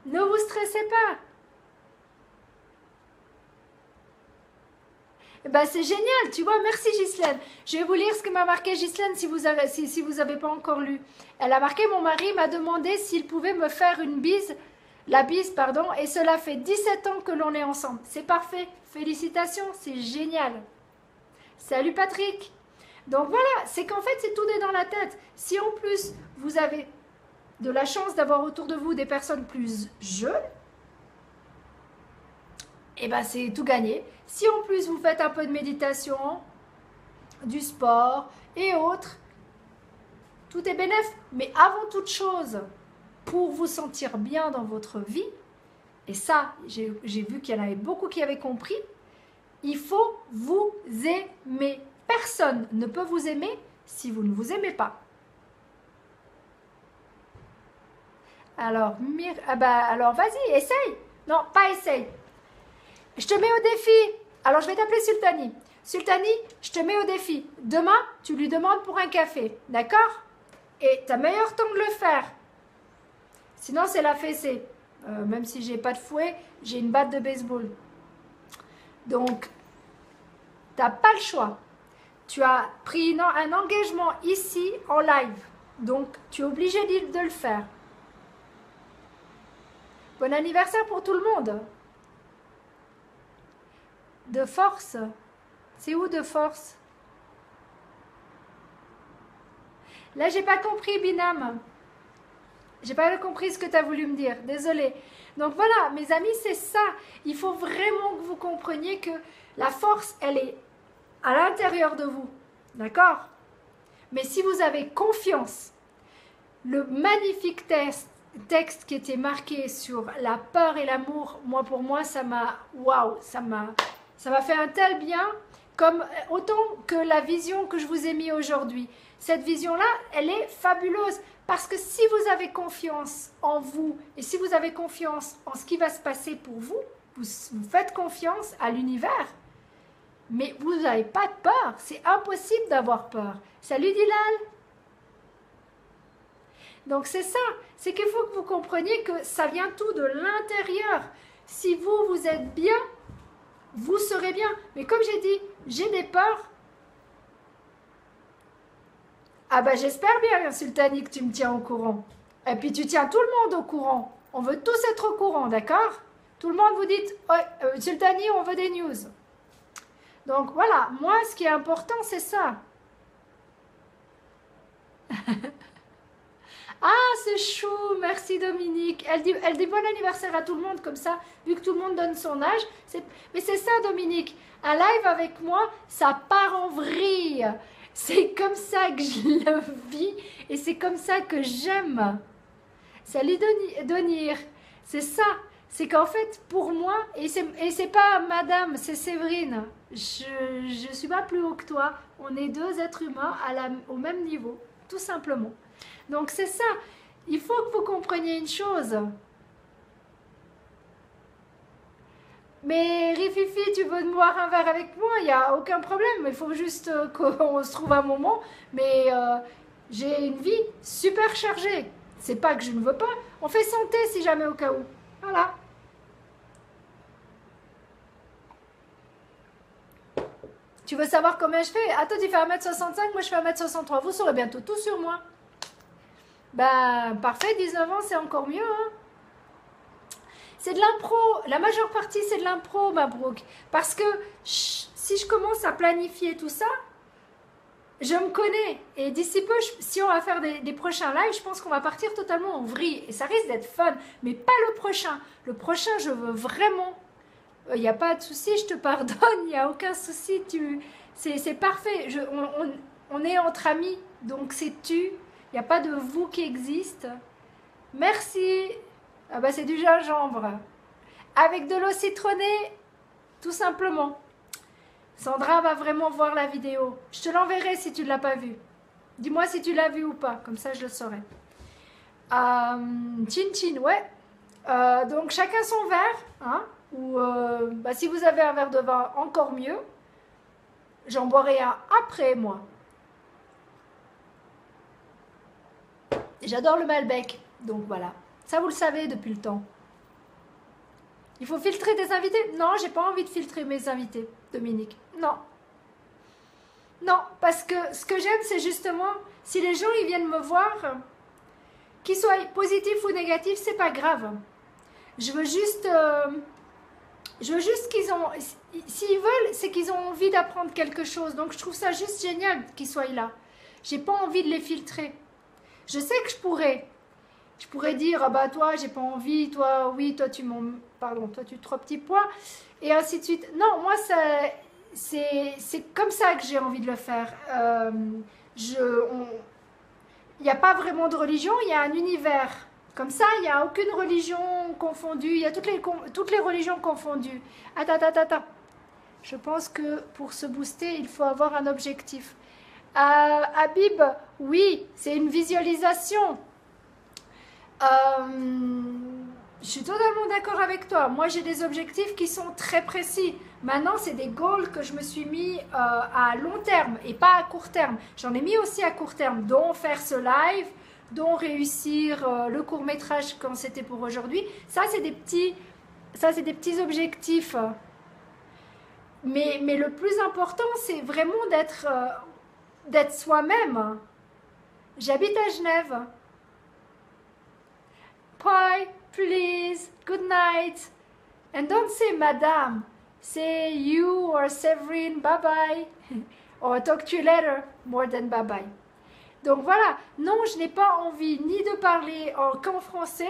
ne vous stressez pas. Ben, c'est génial, tu vois, merci Ghislaine. Je vais vous lire ce que m'a marqué Ghislaine si vous avez pas encore lu. Elle a marqué, mon mari m'a demandé s'il pouvait me faire la bise, pardon, et cela fait 17 ans que l'on est ensemble. C'est parfait, félicitations, c'est génial. Salut Patrick. Donc voilà, c'est qu'en fait, c'est tout est dans la tête. Si en plus, vous avez de la chance d'avoir autour de vous des personnes plus jeunes, et ben c'est tout gagné. Si en plus vous faites un peu de méditation, du sport et autres, tout est bénéf. Mais avant toute chose, pour vous sentir bien dans votre vie, et ça, j'ai vu qu'il y en avait beaucoup qui avaient compris, il faut vous aimer. Personne ne peut vous aimer si vous ne vous aimez pas. Alors, alors vas-y, essaye. Non, pas essaye. Je te mets au défi. Alors, je vais t'appeler Sultani. Sultani, je te mets au défi. Demain, tu lui demandes pour un café. D'accord? Et tu as meilleur temps de le faire. Sinon, c'est la fessée. Même si j'ai pas de fouet, j'ai une batte de baseball. Donc, tu n'as pas le choix. Tu as pris un engagement ici en live. Donc, tu es obligé de le faire. Bon anniversaire pour tout le monde. De force. C'est où de force? Là, j'ai pas compris, Binam. J'ai pas compris ce que tu as voulu me dire. Désolée. Donc voilà, mes amis, c'est ça. Il faut vraiment que vous compreniez que la force, elle est à l'intérieur de vous. D'accord? Mais si vous avez confiance, le magnifique texte qui était marqué sur la peur et l'amour, pour moi, ça m'a... Waouh, ça m'a fait un tel bien, comme autant que la vision que je vous ai mis aujourd'hui. Cette vision-là, elle est fabuleuse. Parce que si vous avez confiance en vous, et si vous avez confiance en ce qui va se passer pour vous, vous faites confiance à l'univers. Mais vous n'avez pas de peur. C'est impossible d'avoir peur. Salut Dilal. Donc c'est ça. C'est qu'il faut que vous compreniez que ça vient tout de l'intérieur. Si vous êtes bien, vous serez bien. Mais comme j'ai dit, j'ai des peurs. Ah bah j'espère bien, Sultani, que tu me tiens au courant. Et puis tu tiens tout le monde au courant. On veut tous être au courant, d'accord? Tout le monde vous dit, oh, Sultani, on veut des news. Donc voilà, moi ce qui est important, c'est ça. Ah, c'est chou, merci Dominique. Elle dit bon anniversaire à tout le monde, comme ça, vu que tout le monde donne son âge. Mais c'est ça, Dominique. Un live avec moi, ça part en vrille. C'est comme ça que je le vis et c'est comme ça que j'aime. Salut Donir. C'est ça. C'est qu'en fait, pour moi, et c'est pas madame, c'est Séverine. Je suis pas plus haut que toi. On est deux êtres humains au même niveau, tout simplement. Donc c'est ça, il faut que vous compreniez une chose. Mais Rififi, tu veux boire un verre avec moi, il n'y a aucun problème. Il faut juste qu'on se trouve un moment. Mais j'ai une vie super chargée. C'est pas que je ne veux pas. On fait santé si jamais au cas où. Voilà. Tu veux savoir combien je fais? Ah, toi tu fais 1m65, moi je fais 1m63. Vous saurez bientôt tout sur moi. Ben, parfait, 19 ans, c'est encore mieux. Hein. C'est de l'impro. La majeure partie, c'est de l'impro, Mabrouk. Parce que si je commence à planifier tout ça, je me connais. Et d'ici peu, si on va faire des prochains lives, je pense qu'on va partir totalement en vrille. Et ça risque d'être fun. Mais pas le prochain. Le prochain, je veux vraiment... Il n'y a pas de souci, je te pardonne. Il n'y a aucun souci. C'est parfait. On est entre amis. Donc, c'est tu. Il n'y a pas de vous qui existe. Merci. Ah bah c'est du gingembre. Avec de l'eau citronnée, tout simplement. Sandra va vraiment voir la vidéo. Je te l'enverrai si tu ne l'as pas vue. Dis-moi si tu l'as vue ou pas. Comme ça, je le saurai. Chin chin, ouais. Donc, chacun son verre. Hein, ou bah, si vous avez un verre de vin, encore mieux. J'en boirai un après, moi. J'adore le Malbec, donc voilà. Ça, vous le savez depuis le temps. Il faut filtrer des invités? Non, j'ai pas envie de filtrer mes invités, Dominique. Non. Non, parce que ce que j'aime, c'est justement, si les gens ils viennent me voir, qu'ils soient positifs ou négatifs, c'est pas grave. Je veux juste qu'ils ont... S'ils veulent, c'est qu'ils ont envie d'apprendre quelque chose. Donc, je trouve ça juste génial qu'ils soient là. J'ai pas envie de les filtrer. Je sais que je pourrais dire, ah bah toi, j'ai pas envie, toi, oui, toi, toi, tu trop petit poids, et ainsi de suite. Non, moi, c'est comme ça que j'ai envie de le faire. Il n'y a pas vraiment de religion, il y a un univers. Comme ça, il n'y a aucune religion confondue, il y a toutes les religions confondues. Attends. Je pense que pour se booster, il faut avoir un objectif. Habib, oui, c'est une visualisation. Je suis totalement d'accord avec toi. Moi, j'ai des objectifs qui sont très précis. Maintenant, c'est des goals que je me suis mis à long terme et pas à court terme. J'en ai mis aussi à court terme, dont faire ce live, dont réussir le court-métrage quand c'était pour aujourd'hui. Ça, c'est des petits objectifs. Mais le plus important, c'est vraiment d'être soi-même. J'habite à Genève. Bye, please, good night. And don't say madame. Say you or Séverine, bye bye. Or talk to you later, more than bye bye. Donc voilà, non, je n'ai pas envie ni de parler qu'en français.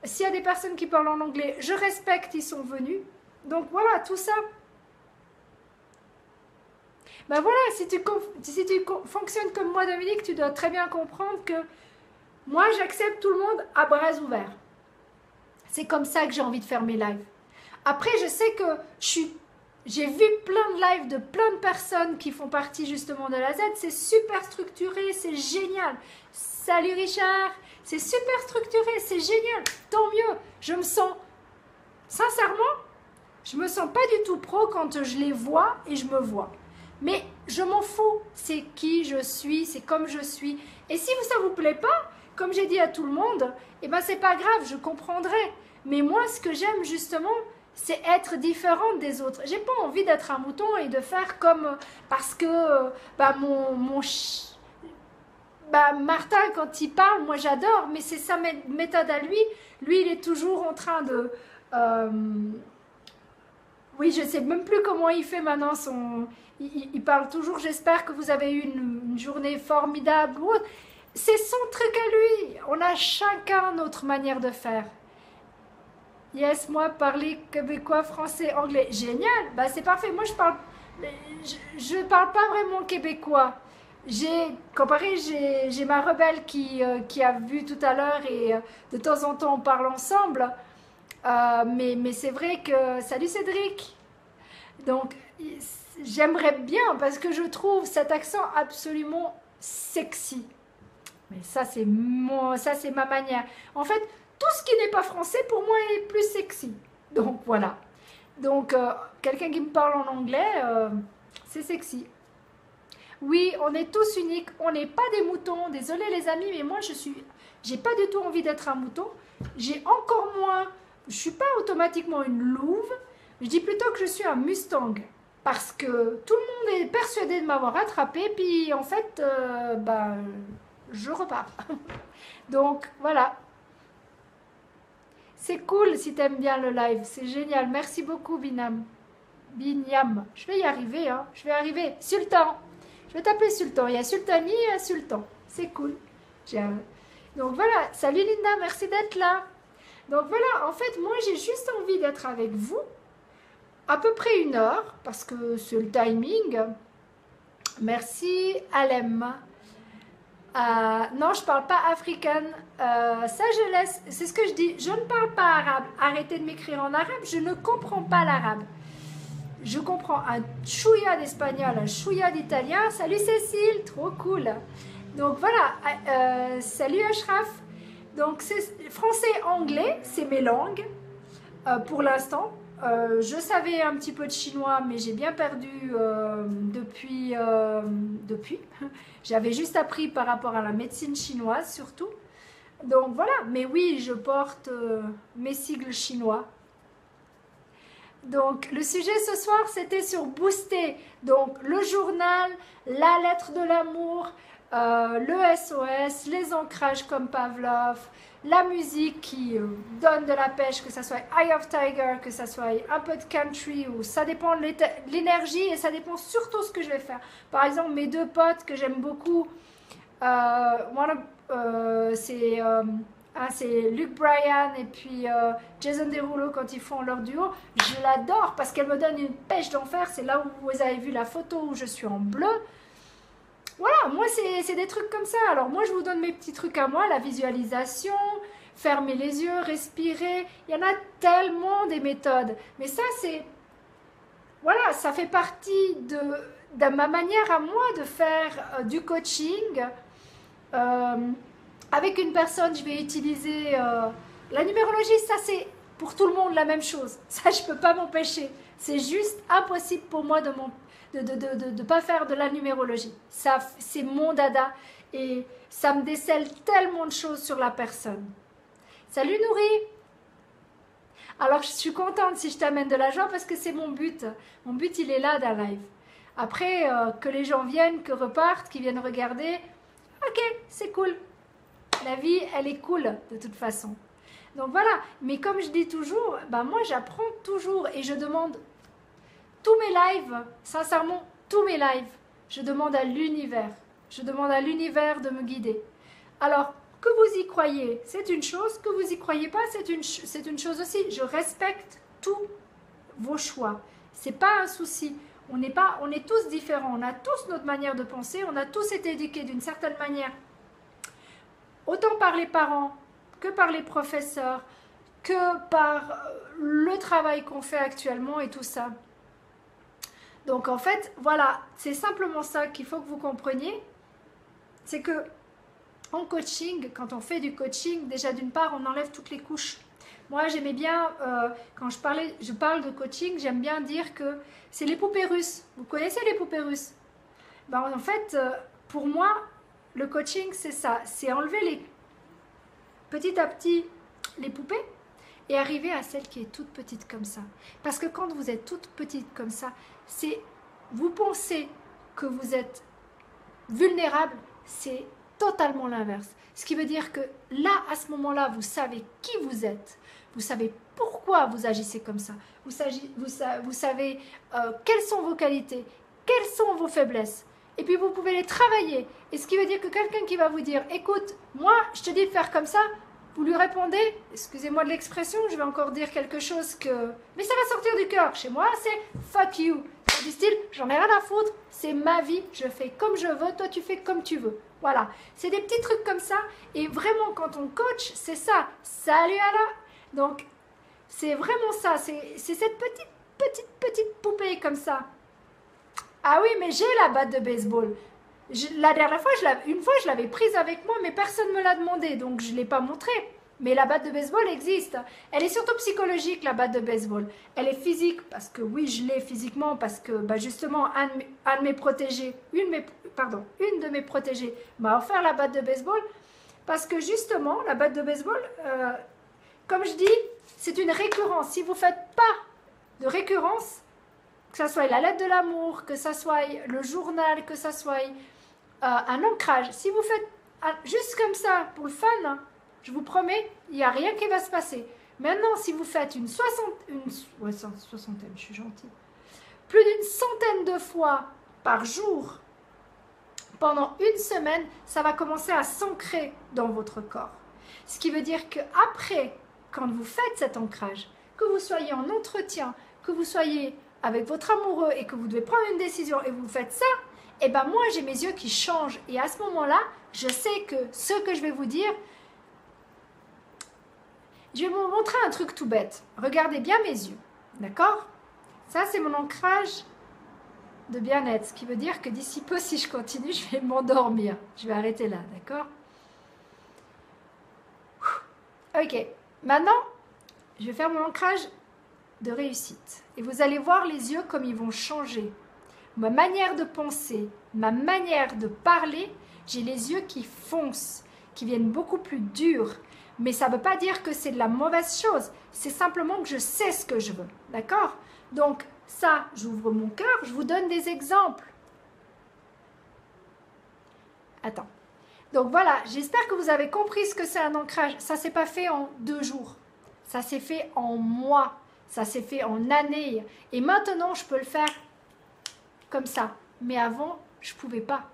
S'il y a des personnes qui parlent en anglais, je respecte, ils sont venus. Donc voilà, tout ça. Ben voilà, si tu fonctionnes comme moi, Dominique, tu dois très bien comprendre que moi, j'accepte tout le monde à bras ouverts. C'est comme ça que j'ai envie de faire mes lives. Après, je sais que j'ai vu plein de lives de plein de personnes qui font partie justement de la Z. C'est super structuré, c'est génial. Salut Richard, c'est super structuré, c'est génial. Tant mieux, je me sens, sincèrement, je me sens pas du tout pro quand je les vois et je me vois. Mais je m'en fous, c'est qui je suis, c'est comme je suis. Et si ça vous plaît pas, comme j'ai dit à tout le monde, eh ben c'est pas grave, je comprendrai. Mais moi, ce que j'aime justement, c'est être différente des autres. J'ai pas envie d'être un mouton et de faire comme... Parce que Martin, quand il parle, moi j'adore, mais c'est sa méthode à lui. Lui, il est toujours en train de... Oui, je sais même plus comment il fait maintenant il parle toujours, j'espère que vous avez eu une journée formidable. c'est son truc à lui. On a chacun notre manière de faire. Yes, moi, parler québécois, français, anglais, génial. Bah, c'est parfait. Moi, je parle pas vraiment québécois. Comparé, j'ai ma rebelle qui a vu tout à l'heure et de temps en temps on parle ensemble. Mais c'est vrai que, salut Cédric. Donc, j'aimerais bien parce que je trouve cet accent absolument sexy. Mais ça, c'est ma manière. En fait, tout ce qui n'est pas français, pour moi, est plus sexy. Donc, voilà. Donc, quelqu'un qui me parle en anglais, c'est sexy. Oui, on est tous uniques. On n'est pas des moutons. Désolé les amis, mais moi, j'ai pas du tout envie d'être un mouton. J'ai encore moins... Je suis pas automatiquement une louve. Je dis plutôt que je suis un Mustang. Parce que tout le monde est persuadé de m'avoir attrapé. Puis, en fait, je repars. Donc, voilà. C'est cool si t'aimes bien le live. C'est génial. Merci beaucoup, Binam. Binyam. Je vais y arriver, hein. Je vais arriver. Sultan. Je vais t'appeler Sultan. Il y a Sultani et un Sultan. C'est cool. Donc, voilà. Salut, Linda. Merci d'être là. Donc, voilà. En fait, moi, j'ai juste envie d'être avec vous à peu près 1 heure parce que c'est le timing. Merci, Alem. Non, je parle pas africaine. Ça, je laisse. C'est ce que je dis. Je ne parle pas arabe. Arrêtez de m'écrire en arabe. Je ne comprends pas l'arabe. Je comprends un chouïa d'espagnol, un chouïa d'italien. Salut Cécile, trop cool. Donc voilà. Salut Ashraf. Donc français-anglais, c'est mes langues pour l'instant. Je savais un petit peu de chinois, mais j'ai bien perdu depuis. J'avais juste appris par rapport à la médecine chinoise surtout. Donc voilà, mais oui, je porte mes sigles chinois. Donc le sujet ce soir, c'était sur booster. Donc le journal, la lettre de l'amour, le SOS, les ancrages comme Pavlov, la musique qui donne de la pêche, que ça soit Eye of Tiger, que ça soit un peu de country, ou ça dépend de l'énergie et ça dépend surtout ce que je vais faire. Par exemple, mes 2 potes que j'aime beaucoup, c'est Luke Bryan et puis Jason Derulo quand ils font leur duo. Je l'adore parce qu'elle me donne une pêche d'enfer. C'est là où vous avez vu la photo où je suis en bleu. Voilà, moi c'est des trucs comme ça. Alors moi je vous donne mes petits trucs à moi, la visualisation, fermer les yeux, respirer. Il y en a tellement des méthodes. Mais ça c'est... Voilà, ça fait partie de ma manière à moi de faire du coaching. Avec une personne, je vais utiliser la numérologie. Ça c'est pour tout le monde la même chose. Ça je ne peux pas m'empêcher. C'est juste impossible pour moi de ne pas faire de la numérologie. Ça, c'est mon dada et ça me décèle tellement de choses sur la personne. Salut Nourri. Alors je suis contente si je t'amène de la joie parce que c'est mon but. Mon but il est là d'un live. Après que les gens viennent, que repartent, qu'ils viennent regarder, ok, c'est cool. La vie elle est cool de toute façon. Donc voilà, mais comme je dis toujours, moi j'apprends toujours et je demande tous mes lives, sincèrement, tous mes lives, je demande à l'univers. Je demande à l'univers de me guider. Alors, que vous y croyez, c'est une chose. Que vous y croyez pas, c'est une chose aussi. Je respecte tous vos choix. C'est pas un souci. On est tous différents. On a tous notre manière de penser. On a tous été éduqués d'une certaine manière. Autant par les parents que par les professeurs, que par le travail qu'on fait actuellement et tout ça. Donc en fait, voilà, c'est simplement ça qu'il faut que vous compreniez. C'est que en coaching, quand on fait du coaching, déjà d'une part, on enlève toutes les couches. Moi, j'aimais bien, quand je parle de coaching, j'aime bien dire que c'est les poupées russes. Vous connaissez les poupées russes? En fait, pour moi, le coaching, c'est ça. C'est enlever petit à petit les poupées et arriver à celle qui est toute petite comme ça. Parce que quand vous êtes toute petite comme ça, vous pensez que vous êtes vulnérable, c'est totalement l'inverse. Ce qui veut dire que là, à ce moment-là, vous savez qui vous êtes, vous savez pourquoi vous agissez comme ça, vous savez quelles sont vos qualités, quelles sont vos faiblesses. et puis vous pouvez les travailler. Et ce qui veut dire que quelqu'un qui va vous dire, écoute, moi, je te dis de faire comme ça, vous lui répondez, excusez-moi de l'expression, je vais encore dire quelque chose que... Mais ça va sortir du cœur. Chez moi, c'est fuck you. C'est du style, j'en ai rien à foutre, c'est ma vie, je fais comme je veux, toi tu fais comme tu veux. Voilà, c'est des petits trucs comme ça. Et vraiment, quand on coach, c'est ça. Salut Alain. Donc, c'est vraiment ça. C'est cette petite poupée comme ça. Ah oui, mais j'ai la batte de baseball. La dernière fois, une fois, je l'avais prise avec moi, mais personne ne me l'a demandé, donc je ne l'ai pas montrée. Mais la batte de baseball existe. Elle est surtout psychologique, la batte de baseball. Elle est physique, parce que oui, je l'ai physiquement, parce que bah, justement, un de mes protégés, une de mes protégées m'a offert la batte de baseball, parce que justement, la batte de baseball, comme je dis, c'est une récurrence. Si vous ne faites pas de récurrence, que ça soit la lettre de l'amour, que ça soit le journal, que ça soit un ancrage, si vous faites juste comme ça, pour le fun, hein, je vous promets, il n'y a rien qui va se passer. Maintenant, si vous faites une soixantaine, je suis gentille, plus d'une centaine de fois par jour, pendant une semaine, ça va commencer à s'ancrer dans votre corps. Ce qui veut dire qu'après, quand vous faites cet ancrage, que vous soyez en entretien, que vous soyez avec votre amoureux et que vous devez prendre une décision et vous faites ça, et ben moi, j'ai mes yeux qui changent. Et à ce moment-là, je sais que ce que je vais vous dire, je vais vous montrer un truc tout bête. Regardez bien mes yeux, d'accord? Ça, c'est mon ancrage de bien-être, ce qui veut dire que d'ici peu, si je continue, je vais m'endormir. Je vais arrêter là, d'accord? Ok, maintenant, je vais faire mon ancrage de réussite. Et vous allez voir les yeux comme ils vont changer. Ma manière de penser, ma manière de parler, j'ai les yeux qui foncent, qui viennent beaucoup plus durs. Mais ça ne veut pas dire que c'est de la mauvaise chose. C'est simplement que je sais ce que je veux. D'accord? Donc, ça, j'ouvre mon cœur, je vous donne des exemples. Attends. Donc voilà, j'espère que vous avez compris ce que c'est un ancrage. Ça ne s'est pas fait en 2 jours. Ça s'est fait en mois. Ça s'est fait en années. Et maintenant, je peux le faire comme ça. Mais avant, je ne pouvais pas.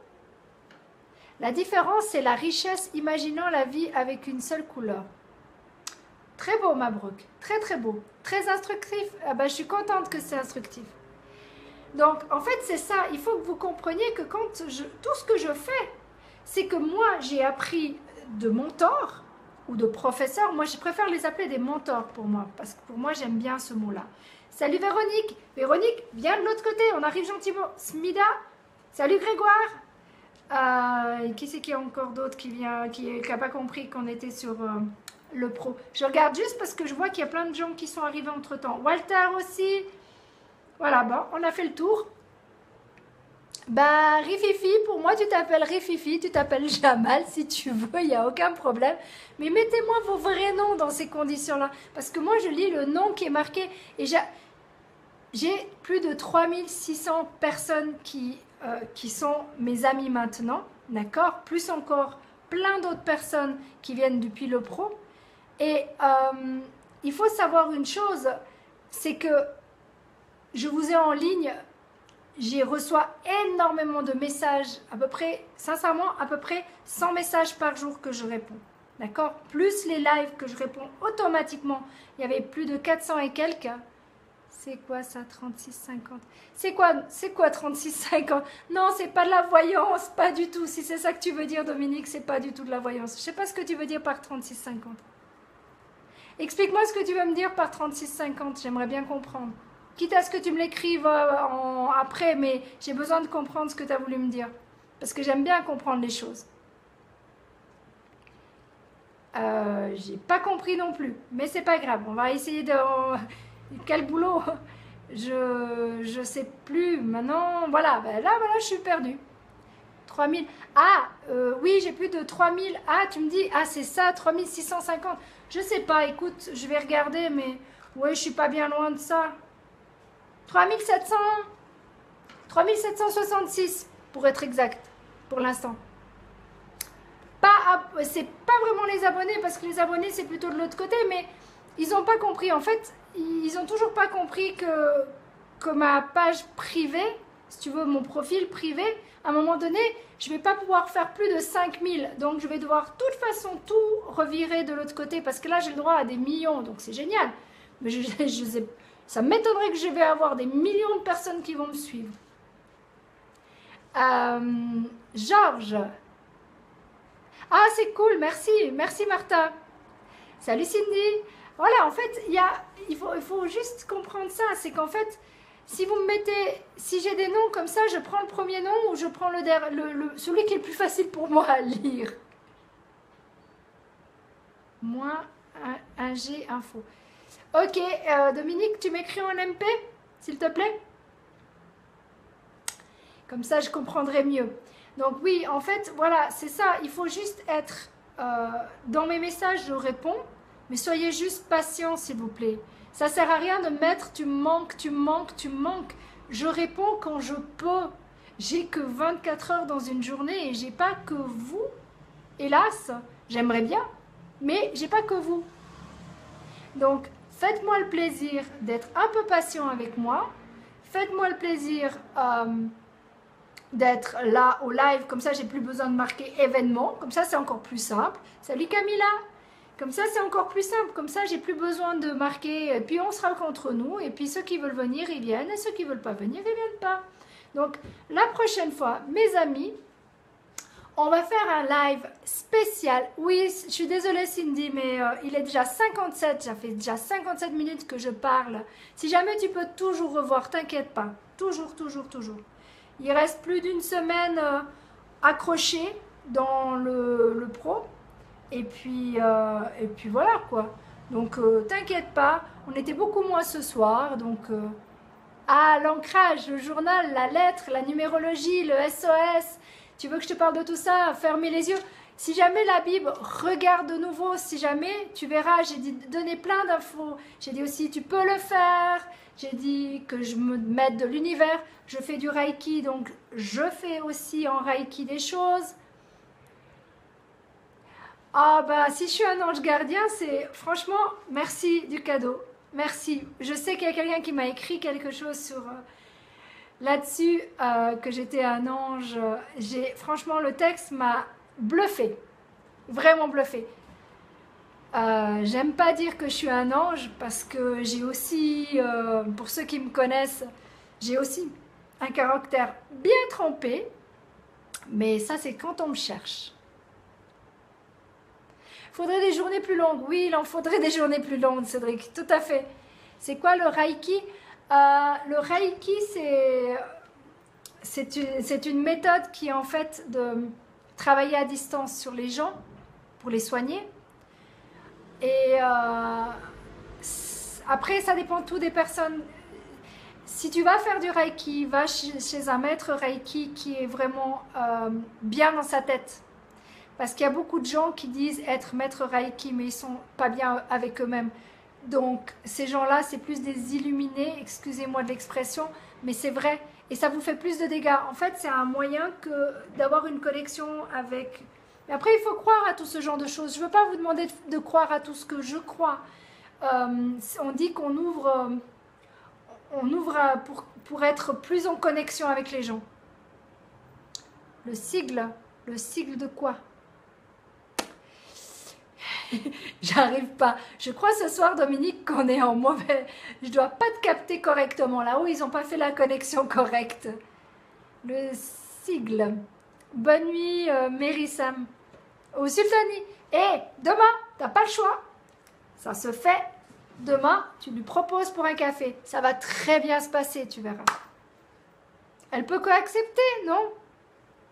La différence, c'est la richesse, imaginant la vie avec une seule couleur. Très beau, Mabrouk. Très, très beau. Très instructif. Ah ben, je suis contente que c'est instructif. Donc, en fait, c'est ça. Il faut que vous compreniez que tout ce que je fais, c'est que moi, j'ai appris de mentors ou de professeurs. Moi, je préfère les appeler des mentors pour moi, parce que pour moi, j'aime bien ce mot-là. Salut Véronique. Véronique, viens de l'autre côté. On arrive gentiment. Smida. Salut Grégoire. Qui c'est qu'il y a encore d'autres qui n'a pas compris qu'on était sur le pro? Je regarde juste parce que je vois qu'il y a plein de gens qui sont arrivés entre temps. Walter aussi. Voilà, bon, on a fait le tour. Ben, Rififi, pour moi, tu t'appelles Rififi, tu t'appelles Jamal si tu veux, il n'y a aucun problème. Mais mettez-moi vos vrais noms dans ces conditions-là. Parce que moi, je lis le nom qui est marqué et j'ai plus de 3600 personnes qui sont mes amis maintenant, d'accord? Plus encore plein d'autres personnes qui viennent depuis le pro. Et il faut savoir une chose, c'est que je vous ai en ligne, j'y reçois énormément de messages, à peu près, sincèrement, à peu près 100 messages par jour que je réponds, d'accord? Plus les lives que je réponds automatiquement, il y avait plus de 400 et quelques. C'est quoi ça, 36,50? C'est quoi 36,50? Non, c'est pas de la voyance, pas du tout. Si c'est ça que tu veux dire, Dominique, c'est pas du tout de la voyance. Je sais pas ce que tu veux dire par 36,50. Explique-moi ce que tu veux me dire par 36,50. J'aimerais bien comprendre. Quitte à ce que tu me l'écrives après, mais j'ai besoin de comprendre ce que tu as voulu me dire. Parce que j'aime bien comprendre les choses. J'ai pas compris non plus, mais c'est pas grave. On va essayer de... Quel boulot? Je sais plus. Maintenant, voilà. Ben là, voilà, je suis perdue. 3000. Ah, oui, j'ai plus de 3000. Ah, tu me dis, ah, c'est ça, 3650. Je sais pas, écoute, je vais regarder, mais... Ouais, je suis pas bien loin de ça. 3700. 3766, pour être exact, pour l'instant. C'est pas vraiment les abonnés, parce que les abonnés, c'est plutôt de l'autre côté, mais ils n'ont pas compris. En fait, ils n'ont toujours pas compris que ma page privée, si tu veux, mon profil privé, à un moment donné, je ne vais pas pouvoir faire plus de 5000. Donc, je vais devoir de toute façon tout revirer de l'autre côté parce que là, j'ai le droit à des millions. Donc, c'est génial. Mais ça m'étonnerait que je vais avoir des millions de personnes qui vont me suivre. Georges. Ah, c'est cool. Merci. Merci, Martha. Salut, Cindy. Voilà, en fait, il faut juste comprendre ça. C'est qu'en fait, si vous me mettez, si j'ai des noms comme ça, je prends le premier nom ou je prends celui qui est le plus facile pour moi à lire. Moi, un G info. Ok, Dominique, tu m'écris en MP, s'il te plaît? Comme ça, je comprendrai mieux. Donc oui, en fait, voilà, c'est ça. Il faut juste être... dans mes messages, je réponds, mais soyez juste patient, s'il vous plaît. Ça ne sert à rien de mettre tu me manques, tu me manques, tu me manques. Je réponds quand je peux. J'ai que 24 heures dans une journée et j'ai pas que vous. Hélas, j'aimerais bien, mais j'ai pas que vous. Donc, faites-moi le plaisir d'être un peu patient avec moi. Faites-moi le plaisir d'être là au live. Comme ça, j'ai plus besoin de marquer événement. Comme ça, c'est encore plus simple. Salut Camilla! Comme ça, c'est encore plus simple. Comme ça, j'ai plus besoin de marquer. Et puis, on sera entre nous. Et puis, ceux qui veulent venir, ils viennent. Et ceux qui ne veulent pas venir, ils ne viennent pas. Donc, la prochaine fois, mes amis, on va faire un live spécial. Oui, je suis désolée Cindy, mais il est déjà 57. Ça fait déjà 57 minutes que je parle. Si jamais tu peux toujours revoir, t'inquiète pas. Toujours, toujours, toujours. Il reste plus d'une semaine accrochée dans le pro. Et puis voilà quoi. Donc t'inquiète pas, on était beaucoup moins ce soir. Donc l'ancrage, le journal, la lettre, la numérologie, le SOS. Tu veux que je te parle de tout ça? Fermez les yeux. Si jamais la Bible, regarde de nouveau. Si jamais, tu verras, j'ai dit donner plein d'infos. J'ai dit aussi tu peux le faire. J'ai dit que je me mette de l'univers. Je fais du Reiki, donc je fais aussi en Reiki des choses. Ah bah si je suis un ange gardien, c'est franchement merci du cadeau, merci. Je sais qu'il y a quelqu'un qui m'a écrit quelque chose sur là-dessus que j'étais un ange. Franchement le texte m'a bluffé, vraiment bluffé. J'aime pas dire que je suis un ange parce que j'ai aussi, pour ceux qui me connaissent, j'ai aussi un caractère bien trempé, mais ça c'est quand on me cherche. Faudrait des journées plus longues. Oui, il en faudrait des journées plus longues, Cédric. Tout à fait. C'est quoi le Reiki? Le Reiki, c'est une méthode qui est en fait de travailler à distance sur les gens pour les soigner. Et après, ça dépend tout des personnes. Si tu vas faire du Reiki, va chez un maître Reiki qui est vraiment bien dans sa tête. Parce qu'il y a beaucoup de gens qui disent être maître Reiki, mais ils ne sont pas bien avec eux-mêmes. Donc, ces gens-là, c'est plus des illuminés, excusez-moi de l'expression, mais c'est vrai. Et ça vous fait plus de dégâts. En fait, c'est un moyen d'avoir une connexion avec... Mais après, il faut croire à tout ce genre de choses. Je ne veux pas vous demander de croire à tout ce que je crois. On dit qu'on ouvre, pour être plus en connexion avec les gens. Le sigle de quoi? J'arrive pas. Je crois ce soir, Dominique, qu'on est en mauvais... Je dois pas te capter correctement. Là-haut, ils n'ont pas fait la connexion correcte. Le sigle. Bonne nuit, Mérissam. Au Sultani. Demain, t'as pas le choix. Ça se fait. Demain, tu lui proposes pour un café. Ça va très bien se passer, tu verras. Elle peut qu'accepter, non?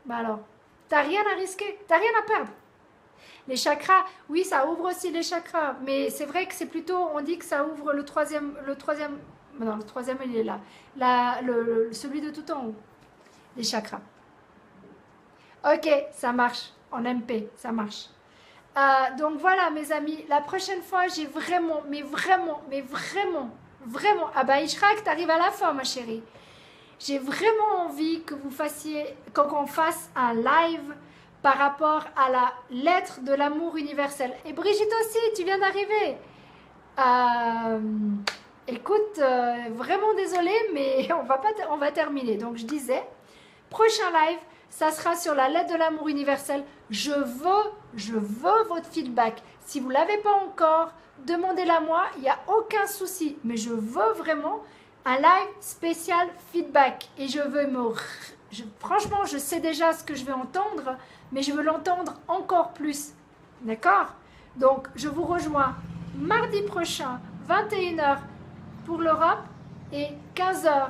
Bah alors, t'as rien à risquer. T'as rien à perdre. Les chakras, oui, ça ouvre aussi les chakras, mais c'est vrai que c'est plutôt, on dit que ça ouvre le troisième, non, le troisième, il est là, celui de tout en haut, les chakras. Ok, ça marche, en MP, ça marche. Donc voilà, mes amis, la prochaine fois, j'ai vraiment, ah bah, Ishrak, t'arrives à la fin, ma chérie. J'ai vraiment envie que vous fassiez, qu'on fasse un live par rapport à la lettre de l'amour universel. Et Brigitte aussi, tu viens d'arriver. écoute, vraiment désolée, mais on va terminer. Donc je disais, prochain live, ça sera sur la lettre de l'amour universel. Je veux votre feedback. Si vous ne l'avez pas encore, demandez-la moi, il n'y a aucun souci. Mais je veux vraiment un live spécial feedback. Et je veux franchement, je sais déjà ce que je vais entendre, mais je veux l'entendre encore plus. D'accord? Donc, je vous rejoins mardi prochain, 21h pour l'Europe et 15h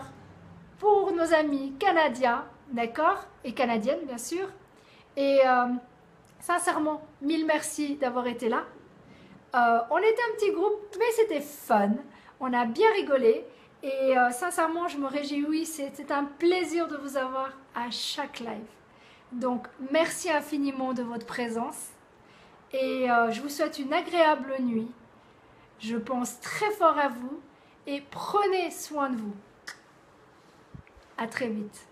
pour nos amis canadiens, d'accord? Et canadiennes, bien sûr. Et sincèrement, mille merci d'avoir été là. On était un petit groupe, mais c'était fun. On a bien rigolé. Et sincèrement, je me réjouis. C'est un plaisir de vous avoir à chaque live. Donc, merci infiniment de votre présence. Et je vous souhaite une agréable nuit. Je pense très fort à vous. Et prenez soin de vous. À très vite.